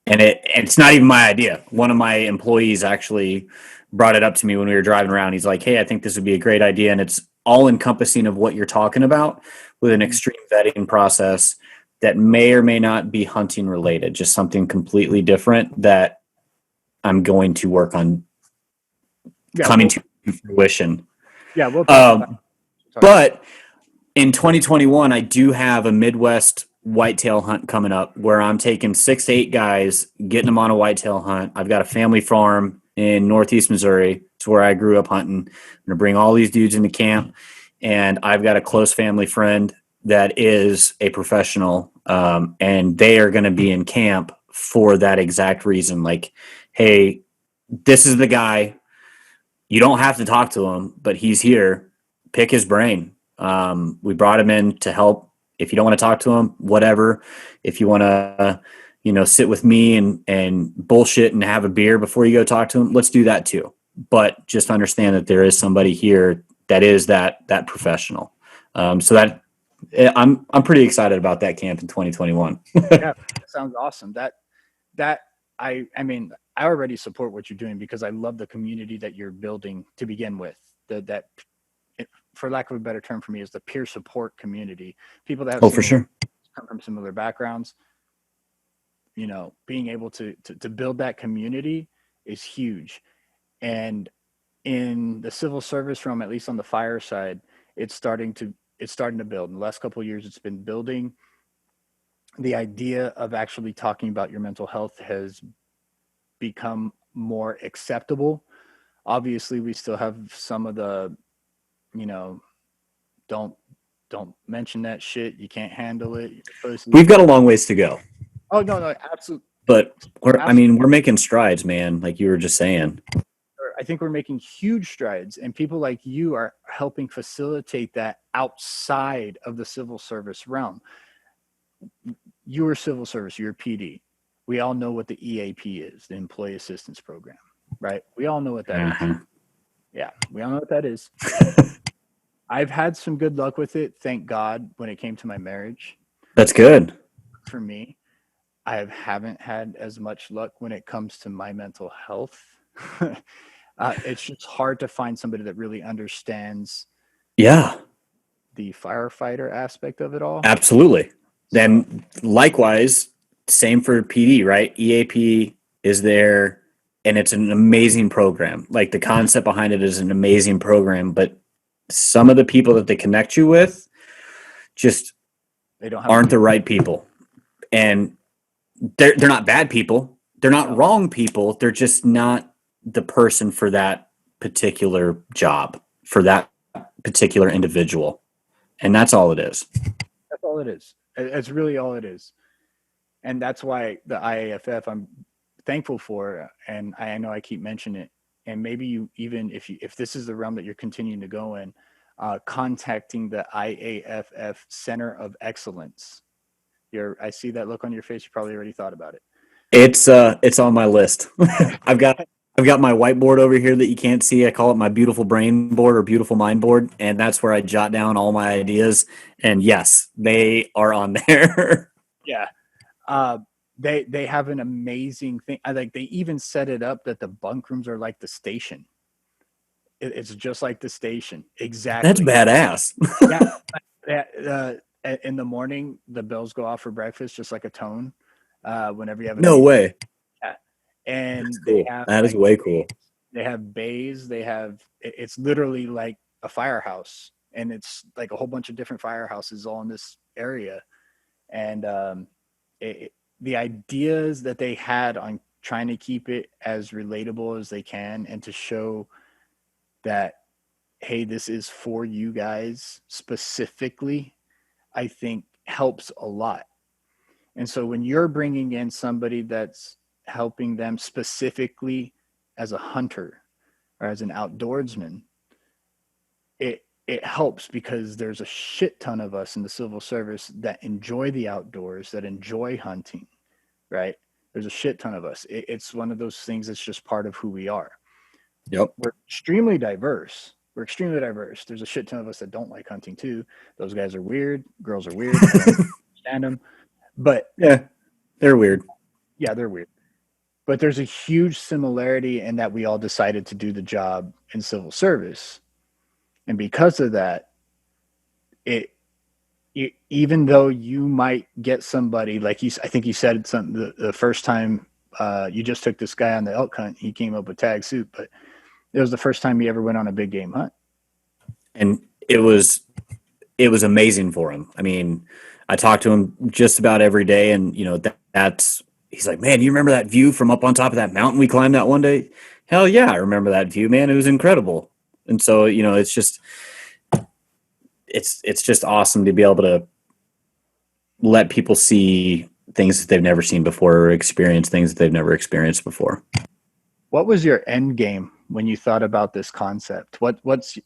it's not even my idea. One of my employees actually brought it up to me when we were driving around. He's like, "Hey, I think this would be a great idea." And it's all encompassing of what you're talking about with an extreme vetting process that may or may not be hunting related, just something completely different that I'm going to work on coming to fruition. Yeah, we'll talk about it. But in 2021, I do have a Midwest whitetail hunt coming up where I'm taking 6 to 8 guys, getting them on a whitetail hunt. I've got a family farm in Northeast Missouri. It's where I grew up hunting. I'm going to bring all these dudes into camp, and I've got a close family friend that is a professional, and they are going to be in camp for that exact reason. Like, hey, this is the guy. You don't have to talk to him, but he's here. Pick his brain. We brought him in to help. If you don't want to talk to him, whatever. If you want to, sit with me and bullshit and have a beer before you go talk to him, let's do that too. But just understand that there is somebody here that is that professional. So that I'm pretty excited about that camp in 2021. Yeah, that sounds awesome. I mean, I already support what you're doing because I love the community that you're building to begin with. That, for lack of a better term for me, is the peer support community. People that have for sure come from similar backgrounds. Being able to build that community is huge. And in the civil service realm, at least on the fire side, it's starting to build. In the last couple of years, it's been building. The idea of actually talking about your mental health has become more acceptable. Obviously, we still have some of the, don't mention that shit. You can't handle it. We've got a long ways to go. Oh no, absolutely. But we're making strides, man. Like you were just saying. I think we're making huge strides, and people like you are helping facilitate that outside of the civil service realm. You are civil service, you're PD. We all know what the EAP is, the Employee Assistance Program, right? We all know what that is. Yeah, we all know what that is. I've had some good luck with it, thank God, when it came to my marriage. That's good. For me, I haven't had as much luck when it comes to my mental health. It's just hard to find somebody that really understands the firefighter aspect of it all. Absolutely. Then likewise, same for PD, right? EAP is there, and it's an amazing program. Like the concept behind it is an amazing program, but some of the people that they connect you with just aren't the right people. And they're not bad people. They're not wrong people. They're just not the person for that particular job, for that particular individual. And that's all it is. That's all it is. It's really all it is. And that's why the IAFF I'm thankful for, and I know I keep mentioning it, and maybe you, even if this is the realm that you're continuing to go in, contacting the IAFF Center of Excellence. I see that look on your face. You probably already thought about it. It's on my list. I've got I've got my whiteboard over here that you can't see. I call it my beautiful brain board or beautiful mind board, and that's where I jot down all my ideas. And yes, they are on there. Yeah. Uh, they have an amazing thing. I like they even set it up that the bunk rooms are like the station. It's just like the station. That's Exactly. badass. Yeah. In the morning, the bells go off for breakfast, just like a tone. Whenever you have a No meeting. way. Yeah. And That's they cool. have That is like way cool. they have bays. It's literally like a firehouse, and it's like a whole bunch of different firehouses all in this area. And the ideas that they had on trying to keep it as relatable as they can, and to show that, hey, this is for you guys specifically, I think helps a lot. And so when you're bringing in somebody that's helping them specifically as a hunter or as an outdoorsman, it helps, because there's a shit ton of us in the civil service that enjoy the outdoors, that enjoy hunting, right? There's a shit ton of us. It's one of those things that's just part of who we are. Yep. We're extremely diverse. We're extremely diverse. There's a shit ton of us that don't like hunting too. Those guys are weird. Girls are weird. I don't understand them. But Yeah, they're weird. yeah, they're weird. But there's a huge similarity in that we all decided to do the job in civil service. And because of that, it, even though you might get somebody like you, I think you said something the first time you just took this guy on the elk hunt, he came up with tag soup, but it was the first time he ever went on a big game hunt. And it was amazing for him. I mean, I talked to him just about every day, and that's he's like, man, you remember that view from up on top of that mountain we climbed that one day? Hell yeah, I remember that view, man. It was incredible. And so it's just it's just awesome to be able to let people see things that they've never seen before, or experience things that they've never experienced before. What was your end game when you thought about this concept? What's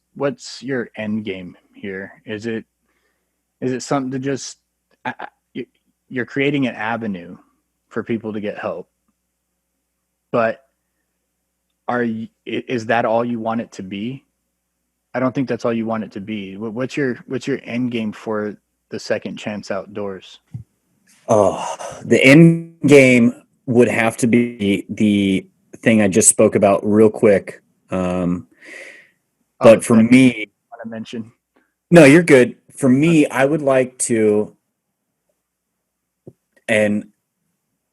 your end game here? Is it something to just you're creating an avenue for people to get help, but is that all you want it to be? I don't think that's all you want it to be. What's your end game for the Second Chance Outdoors? Oh, the end game would have to be the thing I just spoke about real quick. But for me, I want to mention. no, you're good. For me, I would like to, and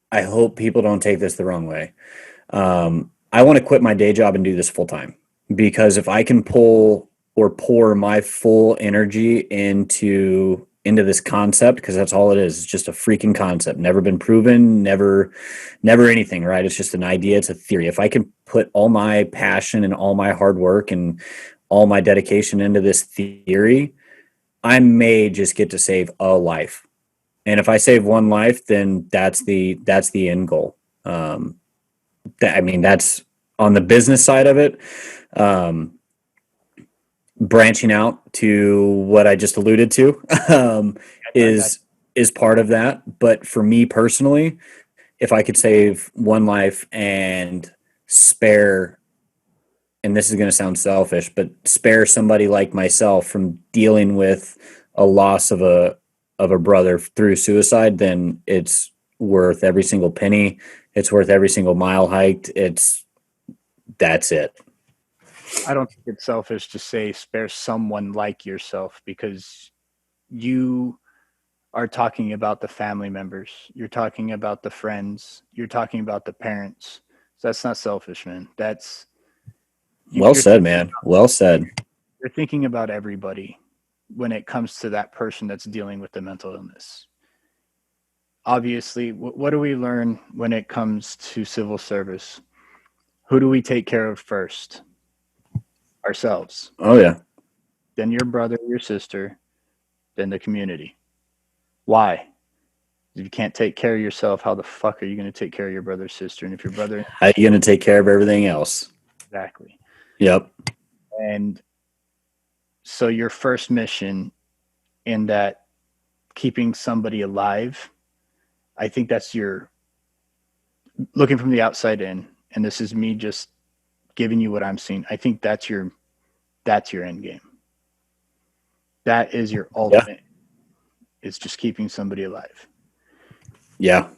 I hope people don't take this the wrong way. I want to quit my day job and do this full time, because if I can pull or pour my full energy into this concept, because that's all it is. It's just a freaking concept, never been proven, never anything, right? It's just an idea. It's a theory. If I can put all my passion and all my hard work and all my dedication into this theory, I may just get to save a life. And if I save one life, then that's the end goal. That's on the business side of it. Branching out to what I just alluded to is part of that. But for me personally, if I could save one life and spare, and this is going to sound selfish, but spare somebody like myself from dealing with a loss of a brother through suicide, then it's worth every single penny. It's worth every single mile hiked. That's it. I don't think it's selfish to say spare someone like yourself, because you are talking about the family members. You're talking about the friends. You're talking about the parents. So that's not selfish, man. That's well said, man. Well said. You're thinking about everybody when it comes to that person that's dealing with the mental illness. Obviously, what do we learn when it comes to civil service? Who do we take care of first? Ourselves. Oh yeah. Then your brother, your sister, then the community. Why? If you can't take care of yourself, how the fuck are you going to take care of your brother, sister? And if your brother, how are you going to take care of everything else? exactly. Yep. And so your first mission in that keeping somebody alive, I think that's looking from the outside in, and this is me just giving you what I'm seeing. I think that's your end game. That is your ultimate. It's just keeping somebody alive. Yeah.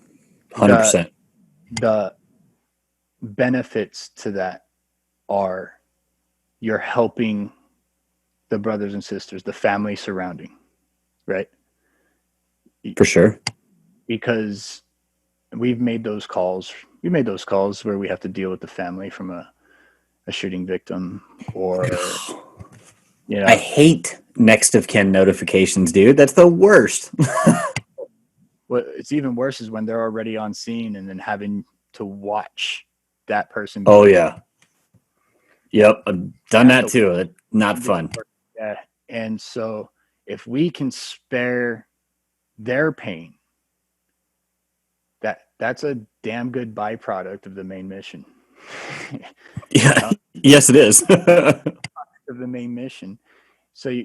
100%. The benefits to that are you're helping the brothers and sisters, the family surrounding, right? For sure. Because we've made those calls. We made those calls where we have to deal with the family from a shooting victim, or I hate next of kin notifications, dude. That's the worst. What it's even worse is when they're already on scene and then having to watch that person. Oh yeah. Yep. I've done that too. It's not fun. Yeah. And so if we can spare their pain, that's a damn good byproduct of the main mission. Yeah. Yes, it is. Of the main mission. So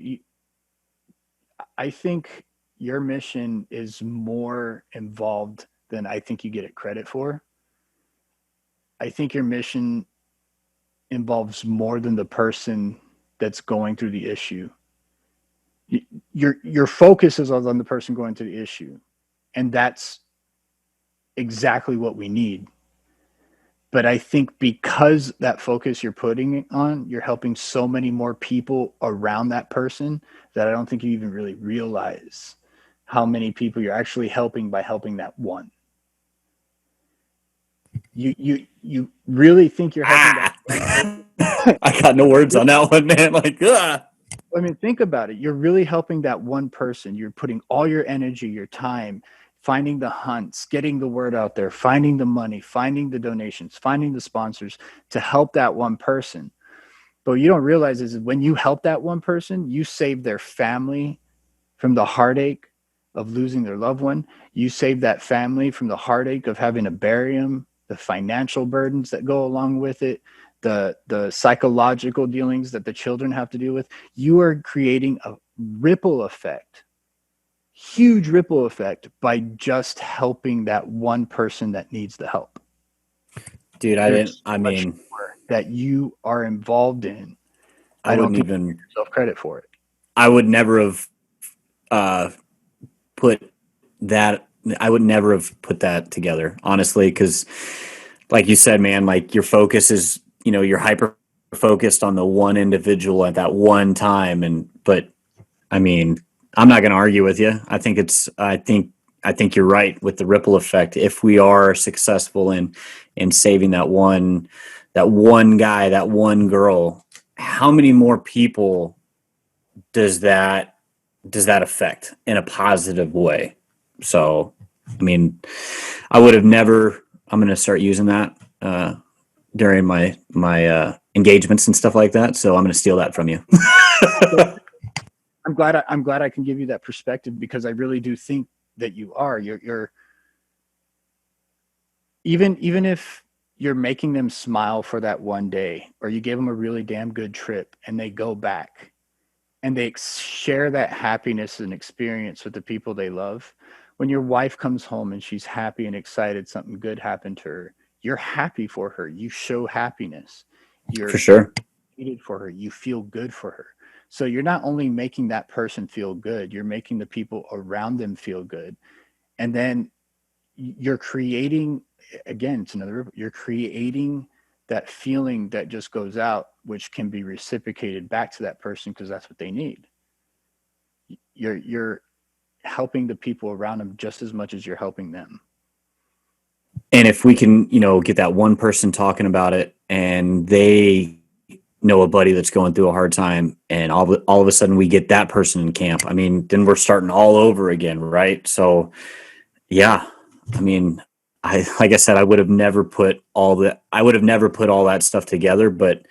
I think your mission is more involved than I think you get it credit for. I think your mission involves more than the person that's going through the issue. Your focus is on the person going through the issue, and that's exactly what we need. But I think because that focus you're putting on, you're helping so many more people around that person that I don't think you even really realize how many people you're actually helping by helping that one. You really think you're helping that? I got no words on that one, man. Like, I mean, think about it. You're really helping that one person. You're putting all your energy, your time, finding the hunts, getting the word out there, finding the money, finding the donations, finding the sponsors to help that one person. But what you don't realize is when you help that one person, you save their family from the heartache of losing their loved one. You save that family from the heartache of having to bury them, the financial burdens that go along with it, the psychological dealings that the children have to deal with. You are creating a ripple effect, huge ripple effect, by just helping that one person that needs the help. Dude, that you are involved in. I don't think you give yourself credit for it. I would never have put that together, honestly, because like you said, man, like your focus is, you're hyper focused on the one individual at that one time. But I mean, I'm not going to argue with you. I think you're right with the ripple effect. If we are successful in saving that one guy, that one girl, how many more people does that affect in a positive way? So, I mean, I would have never, I'm going to start using that during my engagements and stuff like that. So I'm going to steal that from you. I'm glad I can give you that perspective, because I really do think that you are. You're even if you're making them smile for that one day, or you gave them a really damn good trip and they go back and they share that happiness and experience with the people they love. When your wife comes home and she's happy and excited, something good happened to her, you're happy for her. You show happiness. You're for sure excited for her. You feel good for her. So you're not only making that person feel good, you're making the people around them feel good. And then you're creating, again, you're creating that feeling that just goes out, which can be reciprocated back to that person, because that's what they need. You're helping the people around them just as much as you're helping them. And if we can, get that one person talking about it, and they know a buddy that's going through a hard time, and all of a sudden we get that person in camp, I mean, then we're starting all over again, right? So yeah, I mean, like I said, I would have never put all that stuff together, but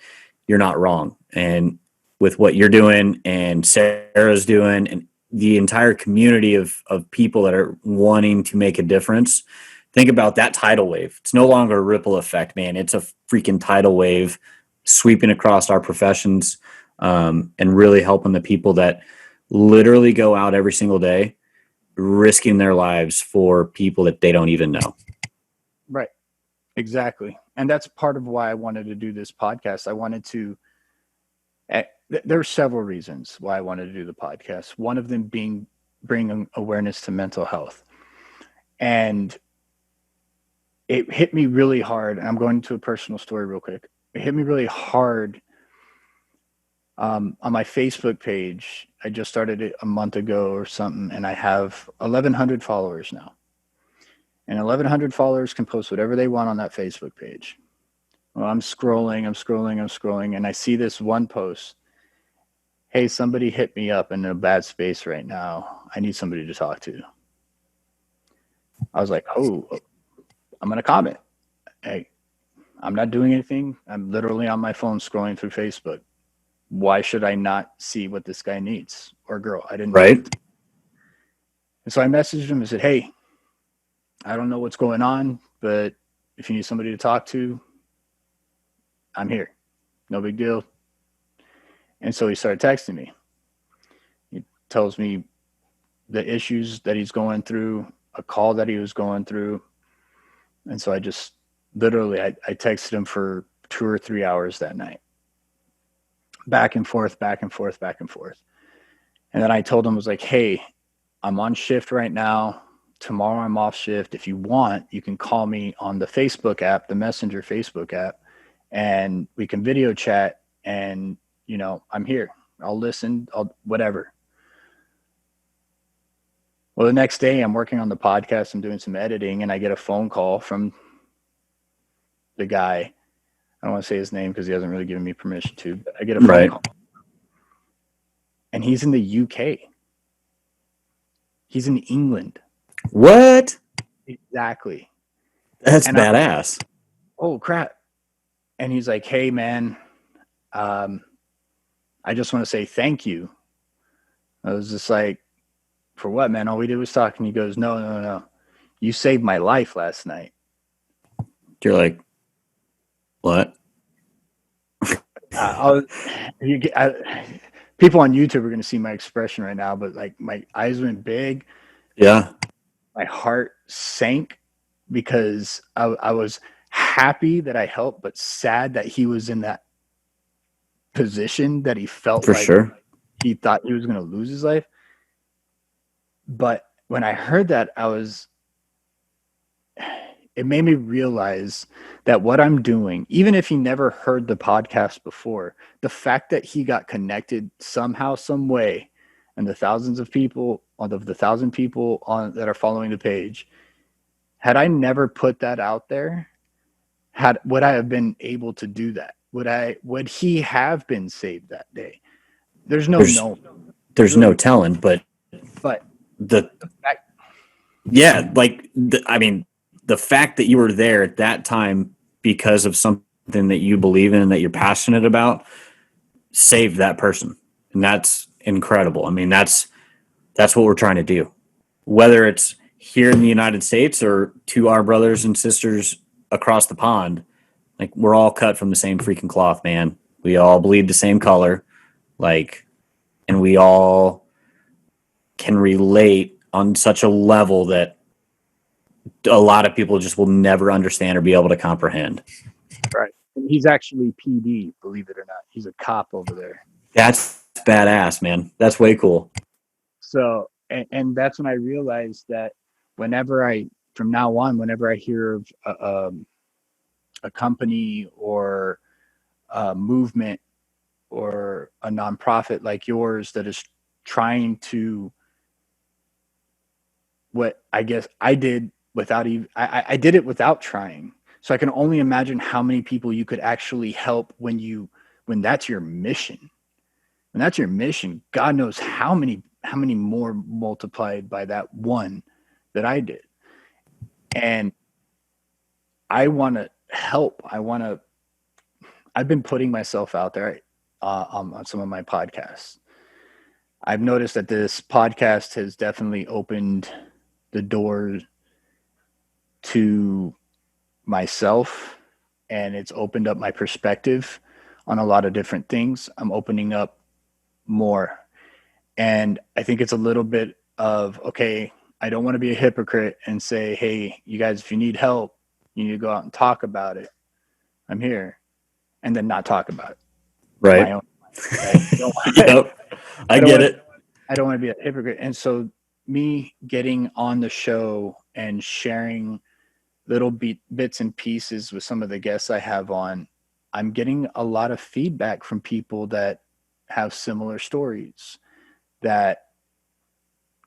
you're not wrong. And with what you're doing and Sarah's doing and the entire community of people that are wanting to make a difference, think about that tidal wave. It's no longer a ripple effect, man. It's a freaking tidal wave sweeping across our professions, and really helping the people that literally go out every single day, risking their lives for people that they don't even know. Right. Exactly. And that's part of why I wanted to do this podcast. There are several reasons why I wanted to do the podcast. One of them being bringing awareness to mental health. And it hit me really hard. And I'm going into a personal story real quick. It hit me really hard on my Facebook page. I just started it a month ago or something, and I have 1,100 followers now. And 1,100 followers can post whatever they want on that Facebook page. Well, I'm scrolling, and I see this one post. Hey, somebody hit me up in a bad space right now. I need somebody to talk to. I was like, oh, I'm going to comment. Hey, I'm not doing anything. I'm literally on my phone scrolling through Facebook. Why should I not see what this guy needs or girl? I didn't know. Right. And so I messaged him and said, hey, I don't know what's going on, but if you need somebody to talk to, I'm here. No big deal. And so he started texting me. He tells me the issues that he's going through, a call that he was going through. And so I just literally, I texted him for 2 or 3 hours that night. Back and forth. And then I told him, I was like, hey, I'm on shift right now. Tomorrow I'm off shift. If you want, you can call me on the Facebook app, the Messenger Facebook app, and we can video chat. And, you know, I'm here. I'll listen, whatever. Well, the next day I'm working on the podcast. I'm doing some editing, and I get a phone call from the guy. I don't want to say his name because he hasn't really given me permission to. But I get a phone call. And he's in the UK. He's in England. What? Exactly. That's badass. Oh, crap. And he's like, hey, man, I just want to say thank you. I was just like, for what, man? All we did was talk. And he goes, no. You saved my life last night. You're like, what? People on YouTube are going to see my expression right now, but like my eyes went big. Yeah. My heart sank because I was happy that I helped, but sad that he was in that position that he felt For like sure. he thought he was going to lose his life. But when I heard that, it made me realize that what I'm doing, even if he never heard the podcast before, the fact that he got connected somehow, some way, and the thousands of people, of the 1,000 people that are following the page, had I never put that out there, would I have been able to do that? Would he have been saved that day? There's no telling, but the fact, the fact that you were there at that time because of something that you believe in and that you're passionate about saved that person. And that's incredible. I mean, that's what we're trying to do. Whether it's here in the United States or to our brothers and sisters across the pond, like we're all cut from the same freaking cloth, man. We all bleed the same color, and we all can relate on such a level that a lot of people just will never understand or be able to comprehend. right. And he's actually PD, believe it or not. He's a cop over there. That's badass, man. That's way cool. So, and that's when I realized that from now on, whenever I hear of a company or a movement or a nonprofit like yours that is trying to, what I guess I did without even, I did it without trying. So I can only imagine how many people you could actually help when that's your mission. When that's your mission, God knows how many more multiplied by that one that I did. And I want to help. I've been putting myself out there on some of my podcasts. I've noticed that this podcast has definitely opened the door to myself, and it's opened up my perspective on a lot of different things. I'm opening up more. And I think it's a little bit of, okay, I don't want to be a hypocrite and say, hey, you guys, if you need help, you need to go out and talk about it. I'm here. And then not talk about it. Right. My own, right? Yep. I get it. I don't want to be a hypocrite. And so me getting on the show and sharing little bits and pieces with some of the guests I have on, I'm getting a lot of feedback from people that have similar stories, that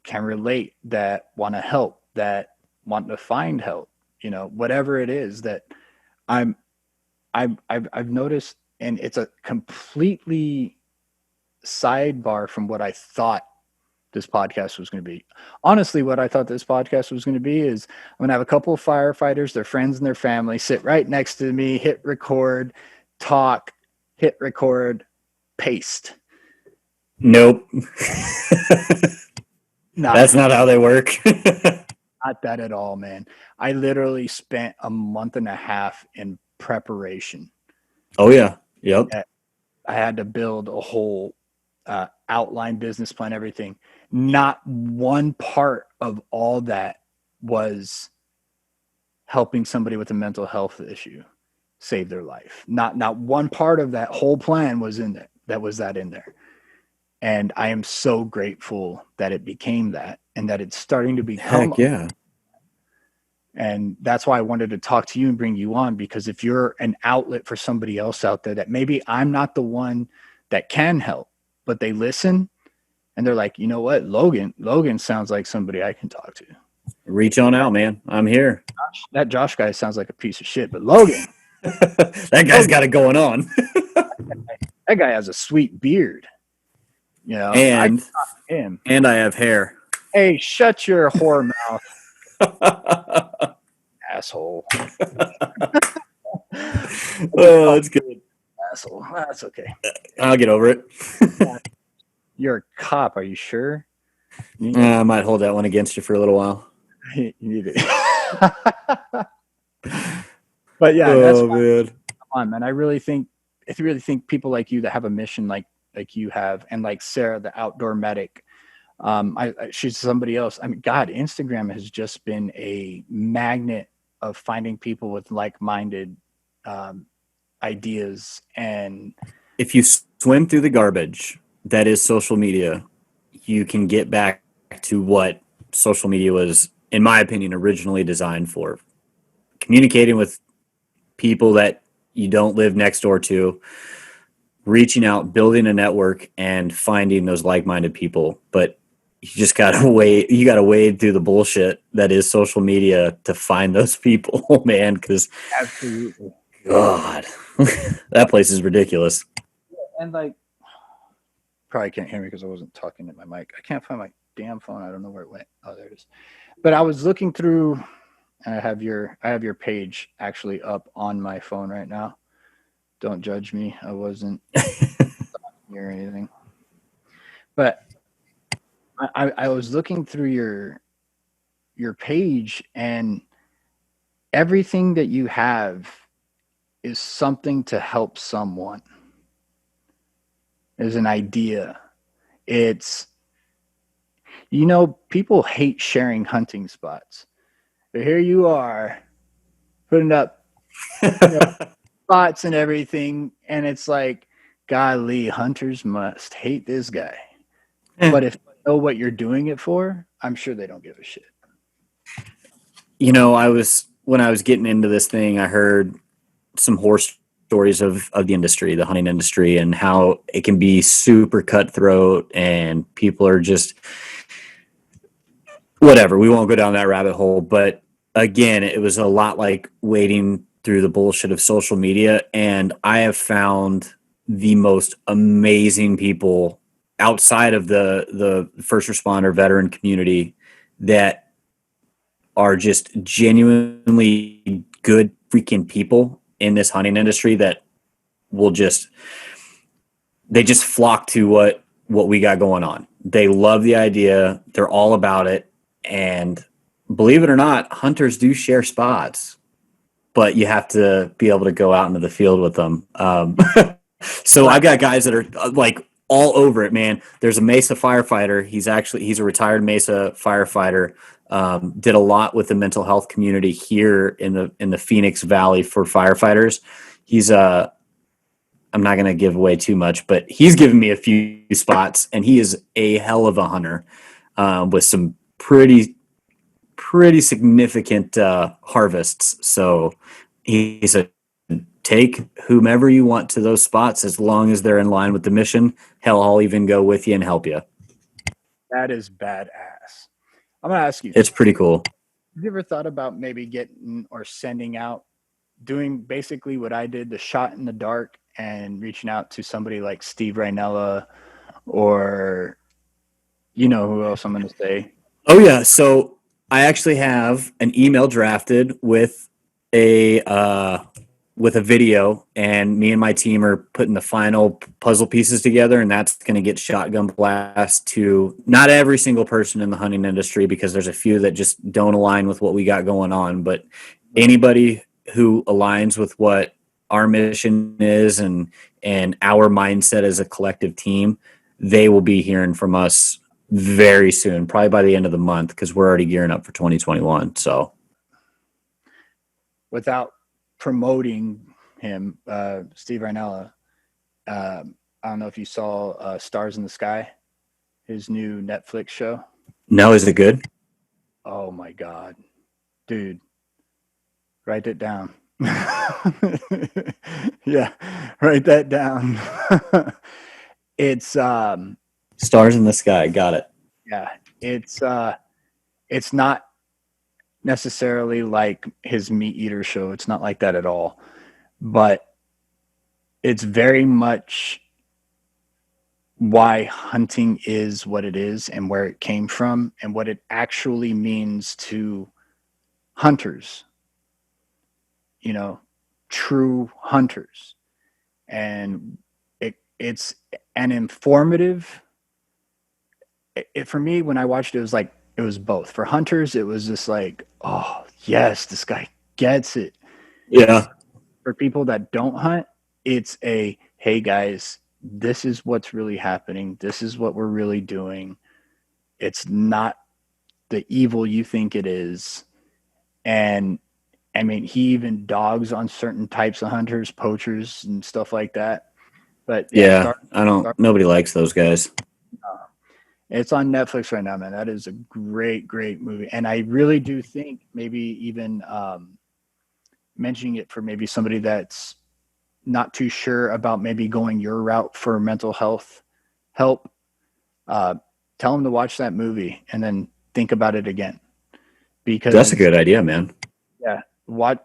can relate, that want to help, that want to find help, you know, whatever it is that I've noticed. And it's a completely sidebar from what I thought this podcast was going to be. Honestly, what I thought this podcast was going to be is I'm going to have a couple of firefighters, their friends and their family sit right next to me, hit record, talk, hit record, paste. Nope. Nah, That's not how they work. not that at all, man. I literally spent a month and a half in preparation. Oh, yeah. Yep. I had to build a whole outline, business plan, everything. Not one part of all that was helping somebody with a mental health issue save their life. Not one part of that whole plan was in there. That was that in there. And I am so grateful that it became that, and that it's starting to become. Heck yeah. And that's why I wanted to talk to you and bring you on, because if you're an outlet for somebody else out there that maybe I'm not the one that can help, but they listen and they're like, you know what, Logan sounds like somebody I can talk to. Reach on out, man. I'm here. That Josh guy sounds like a piece of shit, but Logan, that guy's got it going on. that guy has a sweet beard. You know, And him. And I have hair. Hey, shut your whore mouth, asshole. Oh, that's good. Asshole. That's okay. I'll get over it. You're a cop. Are you sure? I might hold that one against you for a little while. You need it. But yeah, that's man. fun, man. I really think people like you that have a mission like you have, and like Sarah, the outdoor medic. She's somebody else. I mean, God, Instagram has just been a magnet of finding people with like-minded ideas. And if you swim through the garbage that is social media, you can get back to what social media was, in my opinion, originally designed for. Communicating with people that you don't live next door to, reaching out, building a network, and finding those like-minded people. But you just gotta wade through the bullshit that is social media to find those people, man. Because absolutely, God, that place is ridiculous. And like, probably can't hear me because I wasn't talking at my mic. I can't find my damn phone. I don't know where it went. Oh, there it is. But I was looking through, and I have your page actually up on my phone right now. Don't judge me. I wasn't or anything. But I was looking through your page, and everything that you have is something to help someone. There's an idea. It's, you know, people hate sharing hunting spots. But here you are putting up spots and everything, and it's like, golly, hunters must hate this guy. But if they know what you're doing it for, I'm sure they don't give a shit. You know, when I was getting into this thing, I heard some horror stories of the industry, the hunting industry, and how it can be super cutthroat and people are just whatever. We won't go down that rabbit hole. But again, it was a lot like wading through the bullshit of social media. And I have found the most amazing people outside of the first responder veteran community that are just genuinely good freaking people in this hunting industry that will they just flock to what we got going on. They love the idea. They're all about it. And believe it or not, hunters do share spots, but you have to be able to go out into the field with them. So I've got guys that are like all over it, man. There's a Mesa firefighter. He's a retired Mesa firefighter. Did a lot with the mental health community here in the Phoenix Valley for firefighters. He's I'm not going to give away too much, but he's given me a few spots, and he is a hell of a hunter with some pretty significant harvests. So he's a take whomever you want to those spots as long as they're in line with the mission. Hell, I'll even go with you and help you. That is badass. I'm gonna ask you. It's pretty cool. Have you ever thought about maybe getting or sending out, doing basically what I did, the shot in the dark, and reaching out to somebody like Steve Rhinella, or you know who else I'm going to say? Oh yeah, so I actually have an email drafted with a video, and me and my team are putting the final puzzle pieces together, and that's going to get shotgun blast to not every single person in the hunting industry, because there's a few that just don't align with what we got going on, but anybody who aligns with what our mission is and our mindset as a collective team, they will be hearing from us very soon, probably by the end of the month, because we're already gearing up for 2021. So Without promoting him, Steve Rhinella, I don't know if you saw Stars in the Sky, his new Netflix show. no, is it good? Oh my God, dude, write it down. Yeah, write that down. It's Stars in the Sky, got it. yeah, it's not necessarily like his Meat Eater show. It's not like that at all. But it's very much why hunting is what it is and where it came from and what it actually means to hunters, you know, true hunters. And it's an informative. For me, when I watched it, it was like, it was both. For hunters, it was just like, oh, yes, this guy gets it. Yeah. For people that don't hunt, it's a, hey guys, this is what's really happening. This is what we're really doing. It's not the evil you think it is. And I mean, he even dogs on certain types of hunters, poachers, and stuff like that. But yeah, nobody likes those guys. It's on Netflix right now, man. That is a great, great movie. And I really do think maybe even mentioning it for maybe somebody that's not too sure about maybe going your route for mental health help, tell them to watch that movie and then think about it again. Because that's a good idea, man. Yeah. Watch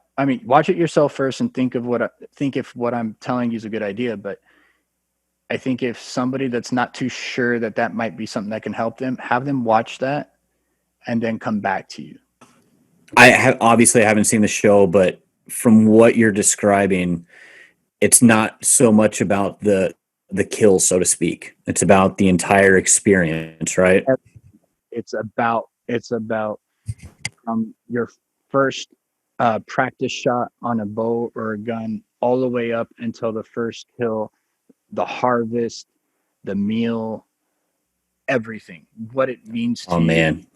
it yourself first and think if what I'm telling you is a good idea. But I think if somebody that's not too sure that might be something that can help them, have them watch that and then come back to you. I haven't seen the show, but from what you're describing, it's not so much about the kill, so to speak. It's about the entire experience, right? It's about your first practice shot on a bow or a gun all the way up until the first kill, the harvest, the meal, everything, what it means to you. Man,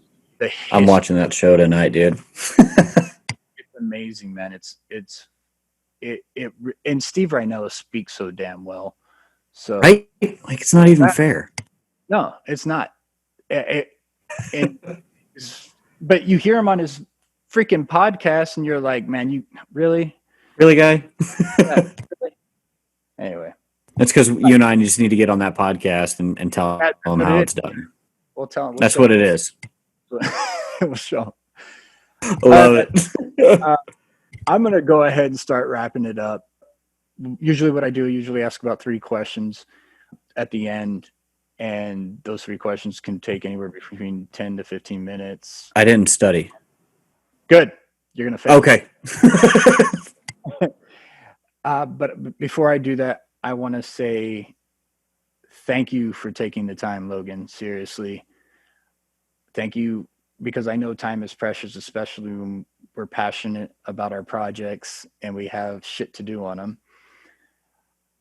I'm watching that show tonight, dude. It's amazing, man. And Steve Rhinella speaks so damn well. So right? Like, it's not even fair. No, it's not. But you hear him on his freaking podcast and you're like, man, you really guy? Yeah, really? Anyway. That's because you and I just need to get on that podcast and tell them how it's done. We'll tell them. That's what it is. We'll show. Love it. I'm going to go ahead and start wrapping it up. Usually what I do, ask about 3 questions at the end. And those 3 questions can take anywhere between 10 to 15 minutes. I didn't study. Good. You're going to fail. Okay. But before I do that, I want to say thank you for taking the time, Logan. Seriously. Thank you, because I know time is precious, especially when we're passionate about our projects and we have shit to do on them.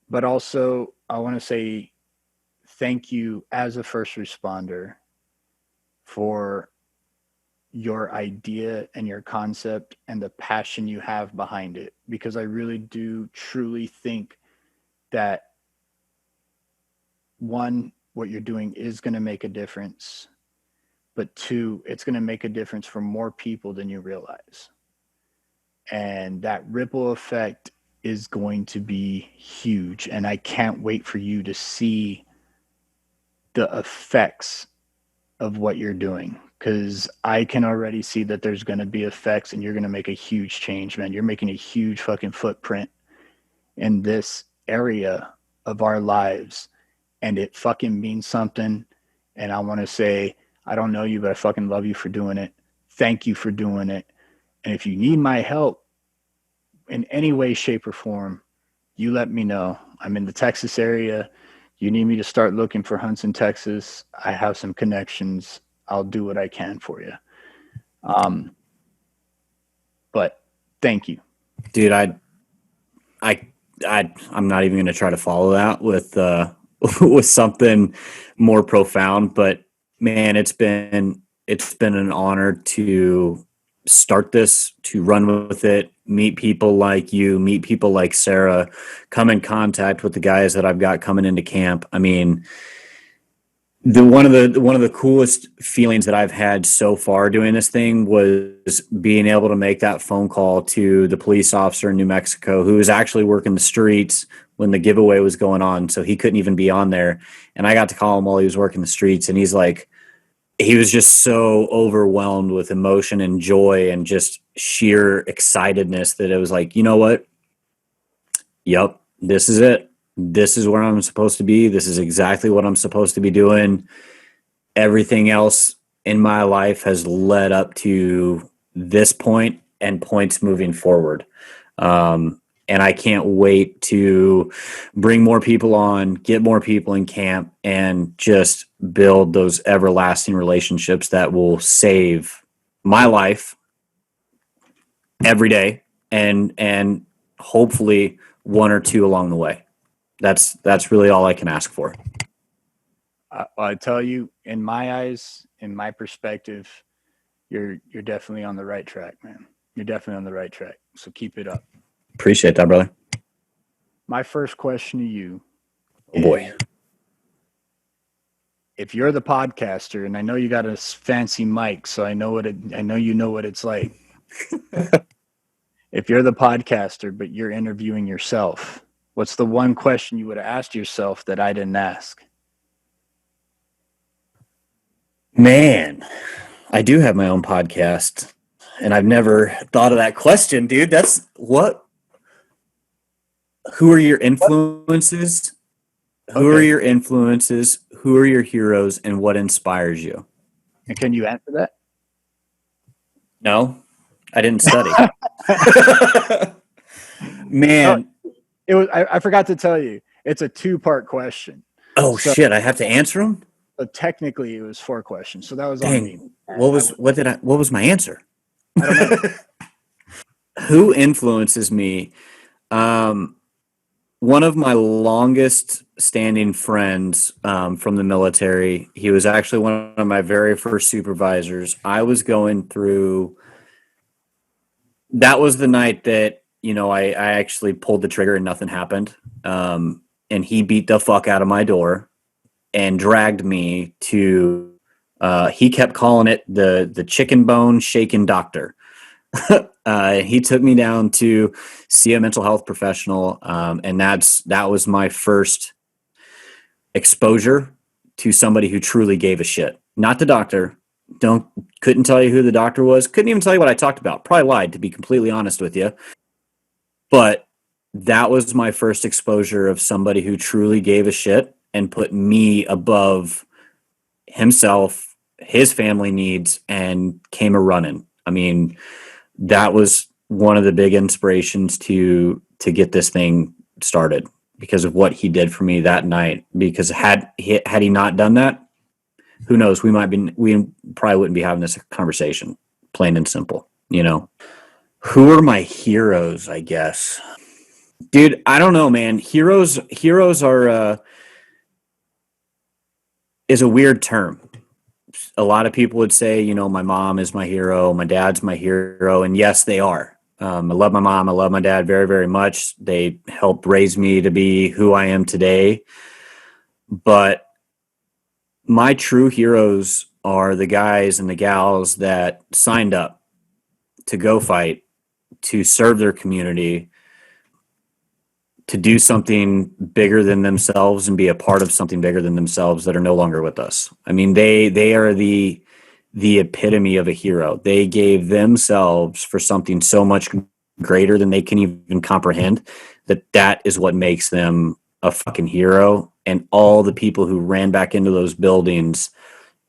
But also, I want to say thank you as a first responder for your idea and your concept and the passion you have behind it, because I really do truly think that one, what you're doing is going to make a difference, but two, it's going to make a difference for more people than you realize. And that ripple effect is going to be huge. And I can't wait for you to see the effects of what you're doing, because I can already see that there's going to be effects and you're going to make a huge change, man. You're making a huge fucking footprint in this area of our lives, and it fucking means something. And I want to say, I don't know you, but I fucking love you for doing it. Thank you for doing it. And if you need my help in any way, shape, or form, you let me know. I'm in the Texas area. You need me to start looking for hunts in Texas, I have some connections. I'll do what I can for you. But thank you. Dude, I'm not even going to try to follow that with with something more profound, but man, it's been an honor to start this, to run with it, meet people like you, meet people like Sarah, come in contact with the guys that I've got coming into camp. I mean, one of the coolest feelings that I've had so far doing this thing was being able to make that phone call to the police officer in New Mexico who was actually working the streets when the giveaway was going on, so he couldn't even be on there. And I got to call him while he was working the streets, and he was just so overwhelmed with emotion and joy and just sheer excitedness that it was like, you know what? Yep, this is it. This is where I'm supposed to be. This is exactly what I'm supposed to be doing. Everything else in my life has led up to this point and points moving forward. And I can't wait to bring more people on, get more people in camp, and just build those everlasting relationships that will save my life every day, and hopefully one or two along the way. That's really all I can ask for. I tell you, in my eyes, in my perspective, you're definitely on the right track, man. You're definitely on the right track. So keep it up. Appreciate that, brother. My first question to you. Oh boy. If you're the podcaster, and I know you got a fancy mic, so I know you know what it's like. If you're the podcaster, but you're interviewing yourself, what's the one question you would have asked yourself that I didn't ask? Man, I do have my own podcast, and I've never thought of that question, dude. Who are your influences? Who are your influences? Who are your heroes, and what inspires you? And can you answer that? No, I didn't study. Man. I forgot to tell you, it's a 2-part question. Oh, so, shit, I have to answer them? So technically it was 4 questions. So that was Dang. On me. What was my answer? I don't know. Who influences me? One of my longest standing friends from the military, he was actually one of my very first supervisors. I was going through, that was the night that, I actually pulled the trigger and nothing happened. And he beat the fuck out of my door and dragged me to, he kept calling it the chicken bone shaking doctor. He took me down to see a mental health professional, and that was my first exposure to somebody who truly gave a shit. Not the doctor. Couldn't tell you who the doctor was. Couldn't even tell you what I talked about. Probably lied, to be completely honest with you. But that was my first exposure of somebody who truly gave a shit and put me above himself, his family needs, and came a running. I mean, that was one of the big inspirations to get this thing started, because of what he did for me that night. Because had he not done that, who knows? We probably wouldn't be having this conversation. Plain and simple, Who are my heroes? I guess, dude. I don't know, man. Heroes are is a weird term. a lot of people would say, you know, my mom is my hero, my dad's my hero, and yes, they are. I love my mom, I love my dad very, very much. They helped raise me to be who I am today. But my true heroes are the guys and the gals that signed up to go fight, to serve their community, to do something bigger than themselves and be a part of something bigger than themselves that are no longer with us. I mean, they are the epitome of a hero. They gave themselves for something so much greater than they can even comprehend, that is what makes them a fucking hero. And all the people who ran back into those buildings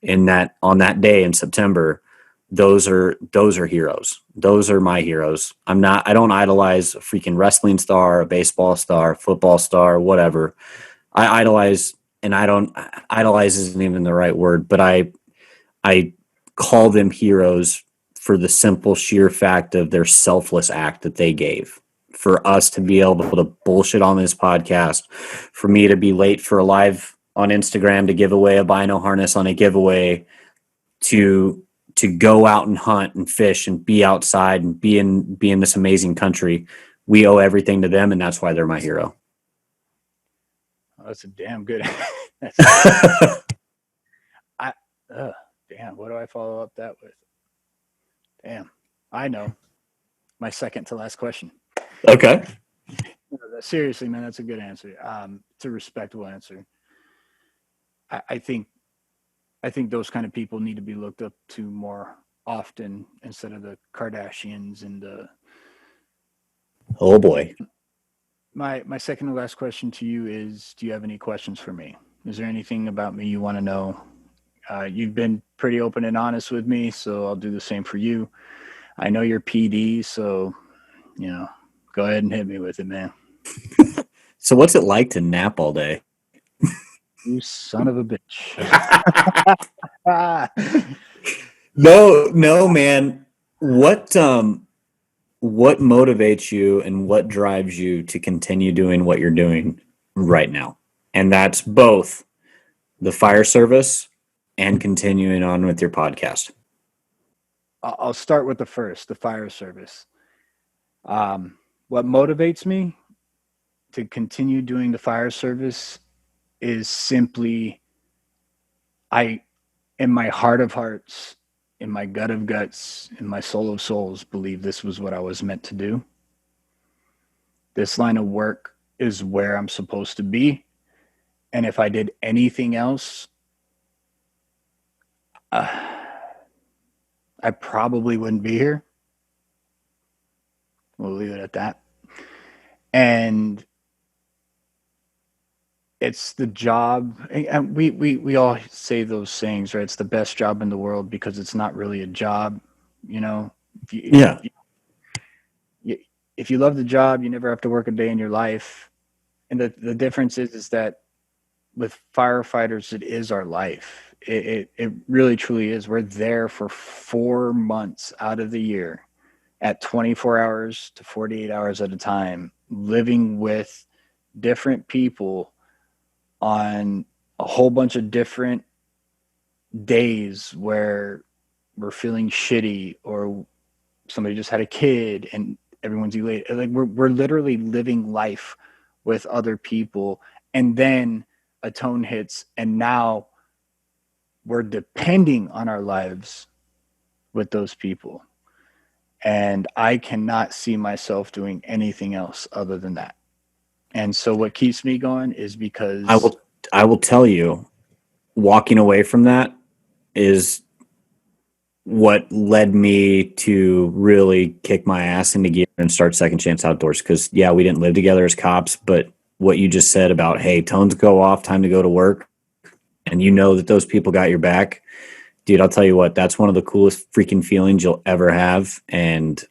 on that day in September, those are heroes. Those are my heroes. I don't idolize a freaking wrestling star, a baseball star, football star, whatever. I idolize, and I don't idolize isn't even the right word, but I call them heroes for the simple sheer fact of their selfless act that they gave. For us to be able to bullshit on this podcast, for me to be late for a live on Instagram to give away a bino harness on a giveaway, to go out and hunt and fish and be outside and be in this amazing country, we owe everything to them, and that's why they're my hero. Oh, that's a damn good. Damn. What do I follow up that with? Damn, I know. My second to last question. Okay. Seriously, man, that's a good answer. It's a respectable answer. I think those kind of people need to be looked up to more often instead of the Kardashians and the. Oh boy. My second to last question to you is: do you have any questions for me? Is there anything about me you want to know? You've been pretty open and honest with me, so I'll do the same for you. I know you're PD, so go ahead and hit me with it, man. So what's it like to nap all day? You son of a bitch. No, man. What motivates you and what drives you to continue doing what you're doing right now? And that's both the fire service and continuing on with your podcast. I'll start with the fire service. What motivates me to continue doing the fire service is simply, I, in my heart of hearts, in my gut of guts, in my soul of souls, believe this was what I was meant to do. This line of work is where I'm supposed to be. And if I did anything else, I probably wouldn't be here. We'll leave it at that. And it's the job, and we all say those sayings, right? It's the best job in the world because it's not really a job, Yeah. If you love the job, you never have to work a day in your life. And the difference is that with firefighters, it is our life. It really truly is. We're there for 4 months out of the year at 24 hours to 48 hours at a time, living with different people on a whole bunch of different days where we're feeling shitty or somebody just had a kid and everyone's elated. Like we're literally living life with other people, and then a tone hits and now we're depending on our lives with those people. And I cannot see myself doing anything else other than that. And so what keeps me going is because I will tell you, walking away from that is what led me to really kick my ass into gear and start Second Chance Outdoors. Because yeah, we didn't live together as cops, but what you just said about, hey, tones go off, time to go to work, and you know that those people got your back, dude, I'll tell you what, that's one of the coolest freaking feelings you'll ever have, and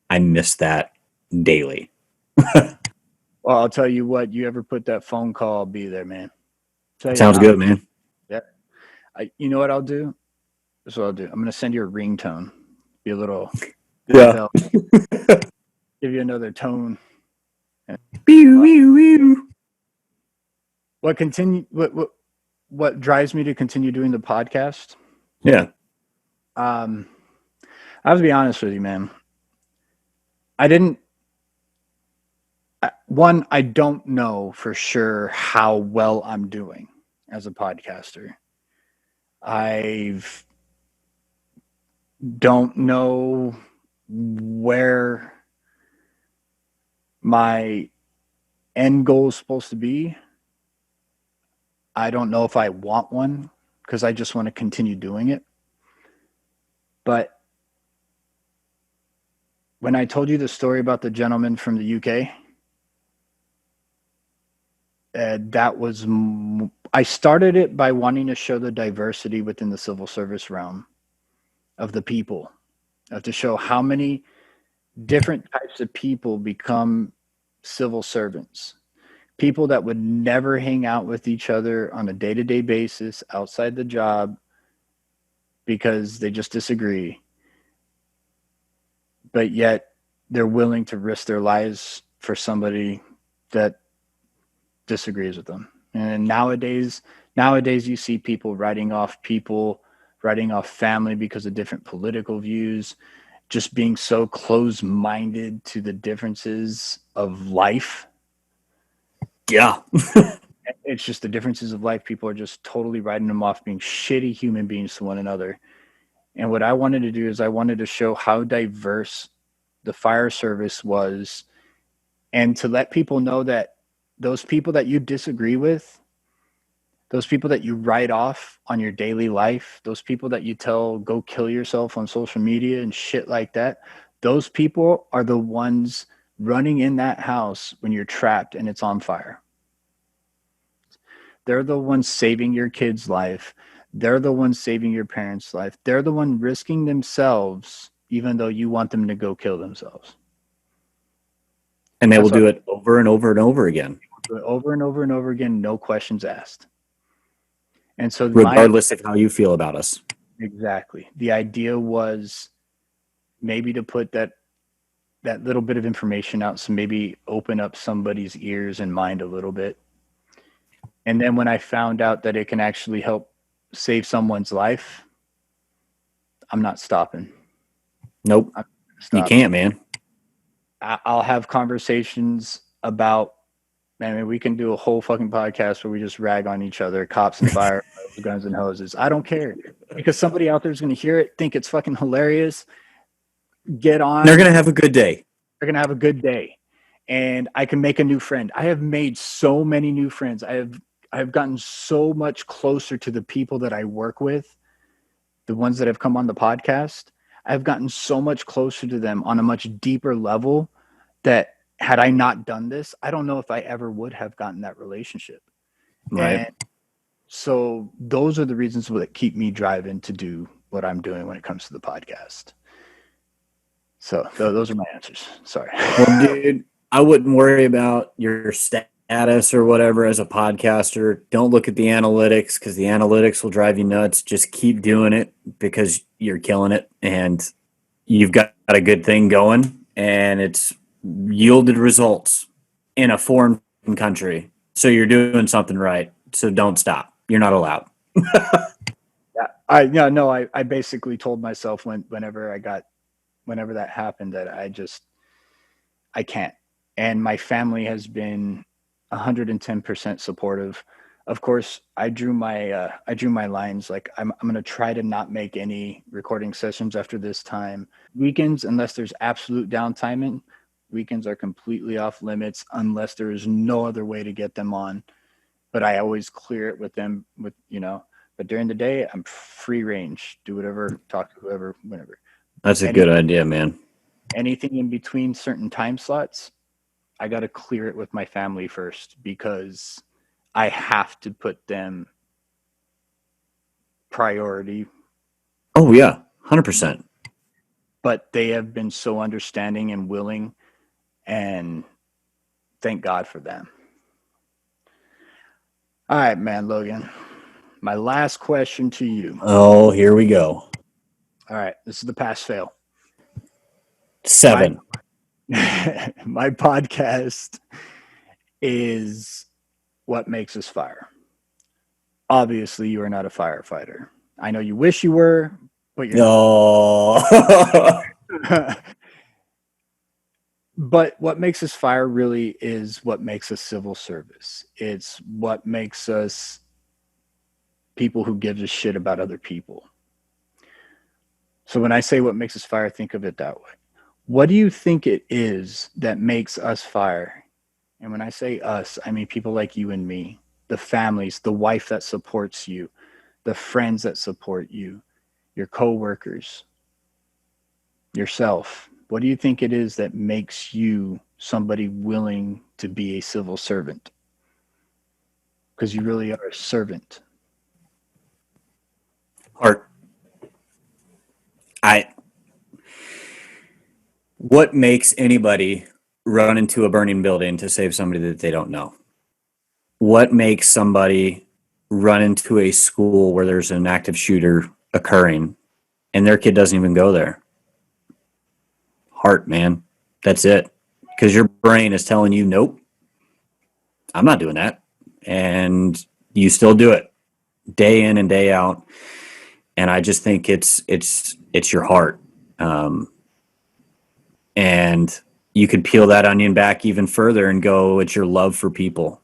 I miss that daily. Well, I'll tell you what, you ever put that phone call, I'll be there, man. Sounds good, man. Yeah. You know what I'll do? That's what I'll do. I'm going to send you a ringtone. Be a little. Yeah. Give you another tone. What drives me to continue doing the podcast Yeah. I have to be honest with you, man. I didn't. One, I don't know for sure how well I'm doing as a podcaster. I don't know where my end goal is supposed to be. I don't know if I want one because I just want to continue doing it. But when I told you the story about the gentleman from the UK, that was I started it by wanting to show the diversity within the civil service realm of the people, of to show how many different types of people become civil servants. People that would never hang out with each other on a day-to-day basis outside the job because they just disagree, but yet they're willing to risk their lives for somebody that disagrees with them. And nowadays you see people, writing off family because of different political views, just being so close-minded to the differences of life. Yeah. It's just the differences of life. People are just totally writing them off, being shitty human beings to one another. And what I wanted to do is I wanted to show how diverse the fire service was, and to let people know that those people that you disagree with, those people that you write off on your daily life, those people that you tell go kill yourself on social media and shit like that, those people are the ones running in that house when you're trapped and it's on fire. They're the ones saving your kid's life. They're the ones saving your parents' life. They're the one risking themselves even though you want them to go kill themselves. And they will That's do it over and over and over again, over and over and over again, no questions asked. And so regardless of how you feel about us. Exactly. The idea was maybe to put that little bit of information out, so maybe open up somebody's ears and mind a little bit. And then when I found out that it can actually help save someone's life, I'm not stopping. Nope. You can't, man. I'll have conversations about, I mean, we can do a whole fucking podcast where we just rag on each other, cops and fire, guns and hoses. I don't care, because somebody out there is going to hear it, think it's fucking hilarious, get on. They're going to have a good day. They're going to have a good day. And I can make a new friend. I have made so many new friends. I've gotten so much closer to the people that I work with, the ones that have come on the podcast. I've gotten so much closer to them on a much deeper level that had I not done this, I don't know if I ever would have gotten that relationship. Right. And so those are the reasons that keep me driving to do what I'm doing when it comes to the podcast. So those are my answers. Sorry. Well, dude, I wouldn't worry about your status or whatever as a podcaster. Don't look at the analytics, because the analytics will drive you nuts. Just keep doing it because you're killing it and you've got a good thing going, and it's yielded results in a foreign country. So you're doing something right. So don't stop. You're not allowed. I basically told myself whenever that happened that I can't. And my family has been 110% supportive. Of course, I drew my lines. Like, I'm going to try to not make any recording sessions after this time. Weekends, unless there's absolute downtime, weekends are completely off limits unless there is no other way to get them on. But I always clear it with them but during the day, I'm free range. Do whatever, talk to whoever, whenever. That's a good idea, man. Anything in between certain time slots, I got to clear it with my family first, because I have to put them priority. Oh, yeah, 100%. But they have been so understanding and willing, and thank God for them. All right, man, Logan. My last question to you. Oh, here we go. All right, this is the pass-fail. 7. My podcast is What Makes Us Fire. Obviously, you are not a firefighter. I know you wish you were, but you're No. not. But what makes us fire really is what makes us civil service. It's what makes us people who gives a shit about other people. So when I say what makes us fire, think of it that way. What do you think it is that makes us fire? And when I say us, I mean people like you and me, the families, the wife that supports you, the friends that support you, your coworkers, yourself. What do you think it is that makes you somebody willing to be a civil servant? Because you really are a servant. Heart. I What makes anybody run into a burning building to save somebody that they don't know? What makes somebody run into a school where there's an active shooter occurring and their kid doesn't even go there? Heart, man. That's it. Because your brain is telling you, nope, I'm not doing that. And you still do it day in and day out. And I just think it's your heart. And you could peel that onion back even further and go, it's your love for people.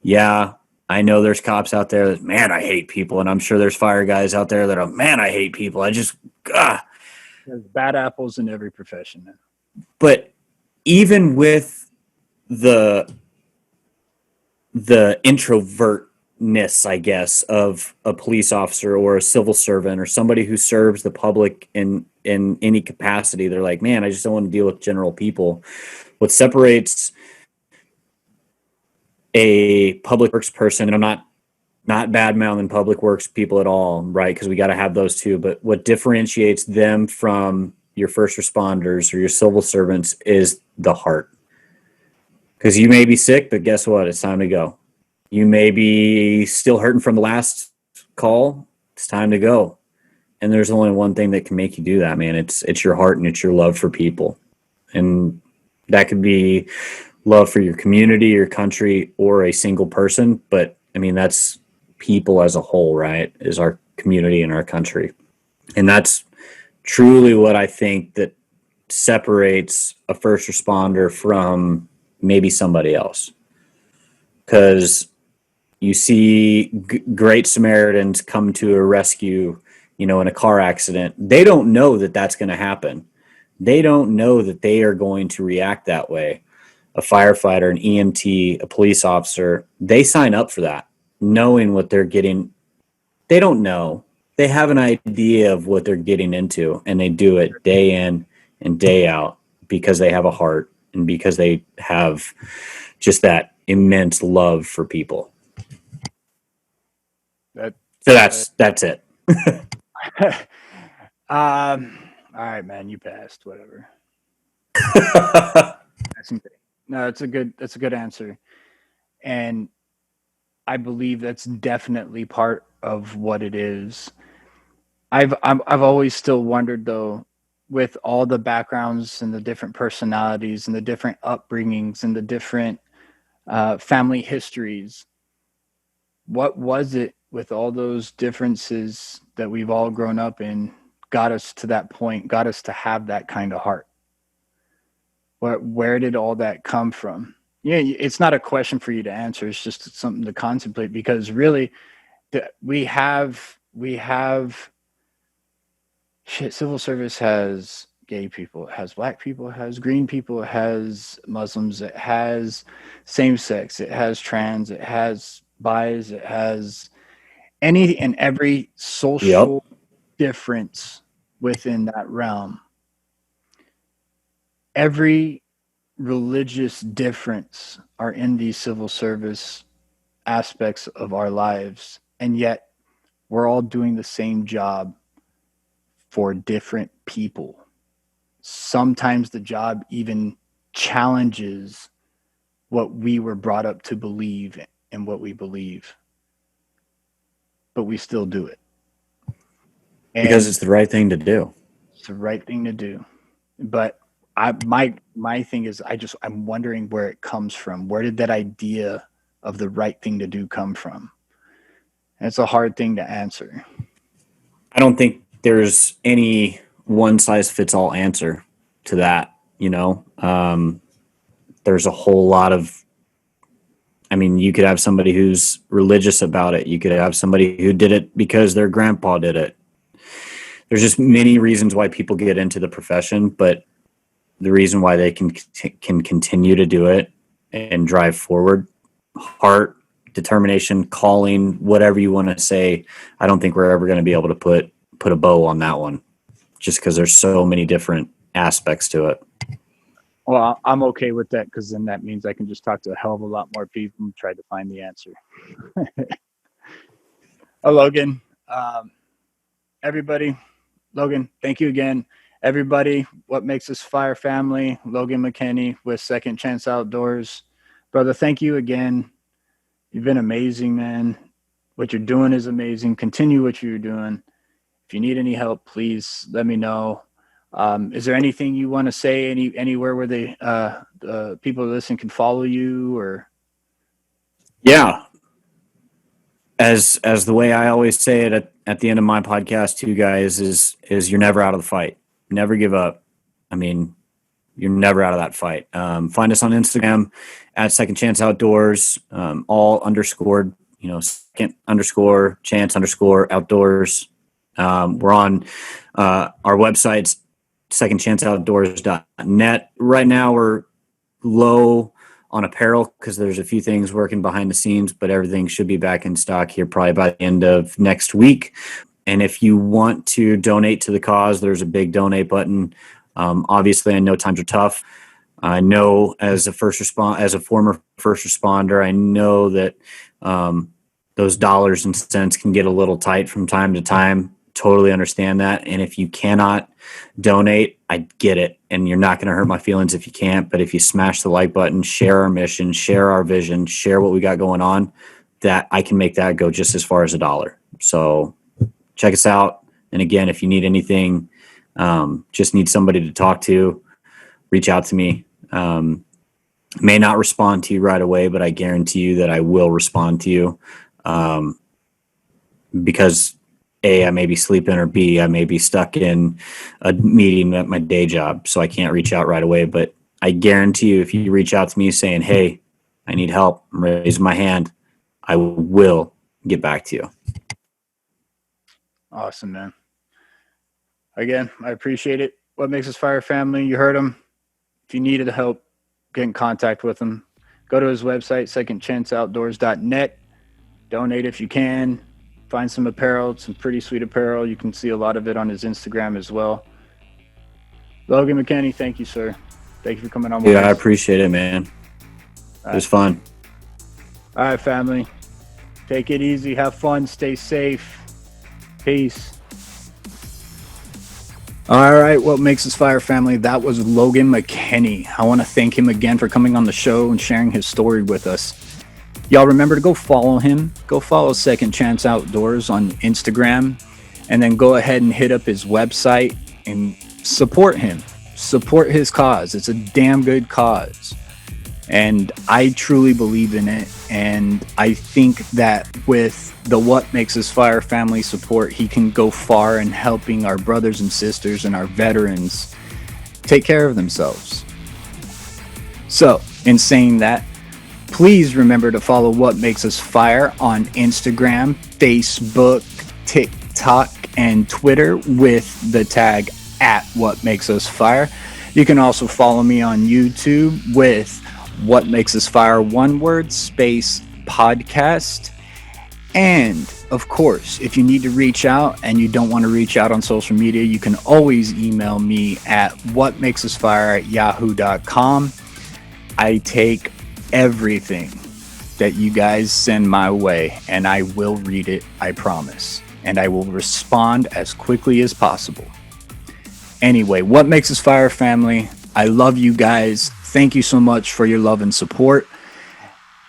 Yeah, I know there's cops out there that, man, I hate people. And I'm sure there's fire guys out there that are, man, I hate people. I just, ah. There's bad apples in every profession. But even with the introvertness, I guess, of a police officer or a civil servant or somebody who serves the public in any capacity, they're like, man, I just don't want to deal with general people. What separates a public works person, and I'm not bad mouthing public works people at all, right? Because we got to have those too. But what differentiates them from your first responders or your civil servants is the heart. Because you may be sick, but guess what? It's time to go. You may be still hurting from the last call. It's time to go. And there's only one thing that can make you do that, man. It's your heart and it's your love for people. And that could be love for your community, your country, or a single person. But I mean, that's people as a whole, right? Is our community and our country. And that's truly what I think that separates a first responder from maybe somebody else. Because you see great Samaritans come to a rescue, in a car accident. They don't know that that's going to happen. They don't know that they are going to react that way. A firefighter, an EMT, a police officer, they sign up for that, knowing what they're getting. They don't know. They have an idea of what they're getting into, and they do it day in and day out because they have a heart and because they have just that immense love for people. That So that's it. all right, man, you passed. Whatever. No, that's a good answer, and I believe that's definitely part of what it is. I've always still wondered though, with all the backgrounds and the different personalities and the different upbringings and the different family histories, what was it with all those differences that we've all grown up in got us to that point, got us to have that kind of heart? Where did all that come from? Yeah, it's not a question for you to answer. It's just something to contemplate because really, we have shit. Civil service has gay people, it has black people, it has green people, it has Muslims, it has same sex, it has trans, it has bis, it has any and every Yep. social difference within that realm. Every religious difference are in these civil service aspects of our lives, and yet we're all doing the same job for different people. Sometimes the job even challenges what we were brought up to believe and what we believe, but we still do it. Because And it's the right thing to do. it's the right thing to do. But my thing is I'm wondering where it comes from. Where did that idea of the right thing to do come from? And it's a hard thing to answer. I don't think there's any one size fits all answer to that. There's a whole lot of, I mean, you could have somebody who's religious about it. You could have somebody who did it because their grandpa did it. There's just many reasons why people get into the profession, but the reason why they can continue to do it and drive forward, heart, determination, calling, whatever you want to say, I don't think we're ever going to be able to put a bow on that one, just because there's so many different aspects to it. Well, I'm okay with that, because then that means I can just talk to a hell of a lot more people and try to find the answer. Logan, everybody, Logan, thank you again. Everybody, What Makes Us Fire family, Logan McKinney with Second Chance Outdoors. Brother, thank you again. You've been amazing, man. What you're doing is amazing. Continue what you're doing. If you need any help, please let me know. Is there anything you want to say, anywhere where the people listening can follow you? Or Yeah, as the way I always say it at the end of my podcast too, guys, is you're never out of the fight. Never give up. I mean, you're never out of that fight. Find us on Instagram at Second Chance Outdoors, all underscored, second underscore chance underscore outdoors. We're on our website's secondchanceoutdoors.net. Right now we're low on apparel because there's a few things working behind the scenes, but everything should be back in stock here probably by the end of next week. And if you want to donate to the cause, there's a big donate button. Obviously, I know times are tough. I know as a former first responder, I know that those dollars and cents can get a little tight from time to time. Totally understand that. And if you cannot donate, I get it. And you're not going to hurt my feelings if you can't. But if you smash the like button, share our mission, share our vision, share what we got going on, that I can make that go just as far as $1. So check us out. And again, if you need anything, just need somebody to talk to, reach out to me. May not respond to you right away, but I guarantee you that I will respond to you. Because A, I may be sleeping, or B, I may be stuck in a meeting at my day job, so I can't reach out right away. But I guarantee you, if you reach out to me saying, hey, I need help, I'm raising my hand, I will get back to you. awesome, man. Again, I appreciate it. What Makes Us Fire family, you heard him. If you needed help, get in contact with him. Go to his website, secondchanceoutdoors.net. Donate if you can. Find some apparel, some pretty sweet apparel. You can see a lot of it on his Instagram as well. Logan McKinney, thank you, sir. Thank you for coming on. Yeah, I appreciate it, man. It was fun. All right, family. Take it easy. Have fun. Stay safe. Peace. All right, What Makes Us Fire family, that was Logan McKinney. I want to thank him again for coming on the show and sharing his story with us. Y'all remember to go follow him. Go follow Second Chance Outdoors on Instagram, and then go ahead and hit up his website and support him. Support his cause. It's a damn good cause. And I truly believe in it. And I think that with the What Makes Us Fire family support, he can go far in helping our brothers and sisters and our veterans take care of themselves. So, in saying that, please remember to follow What Makes Us Fire on Instagram, Facebook, TikTok, and Twitter with the tag @WhatMakesUsFire. You can also follow me on YouTube with What Makes Us Fire, one word, space, podcast. And of course, if you need to reach out and you don't want to reach out on social media, you can always email me at whatmakesusfire@yahoo.com. I take everything that you guys send my way, and I will read it, I promise. And I will respond as quickly as possible. Anyway, What Makes Us Fire family, I love you guys. Thank you so much for your love and support.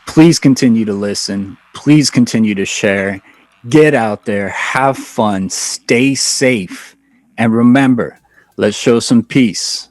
Please continue to listen. Please continue to share. Get out there, have fun, stay safe. And remember, let's show some peace.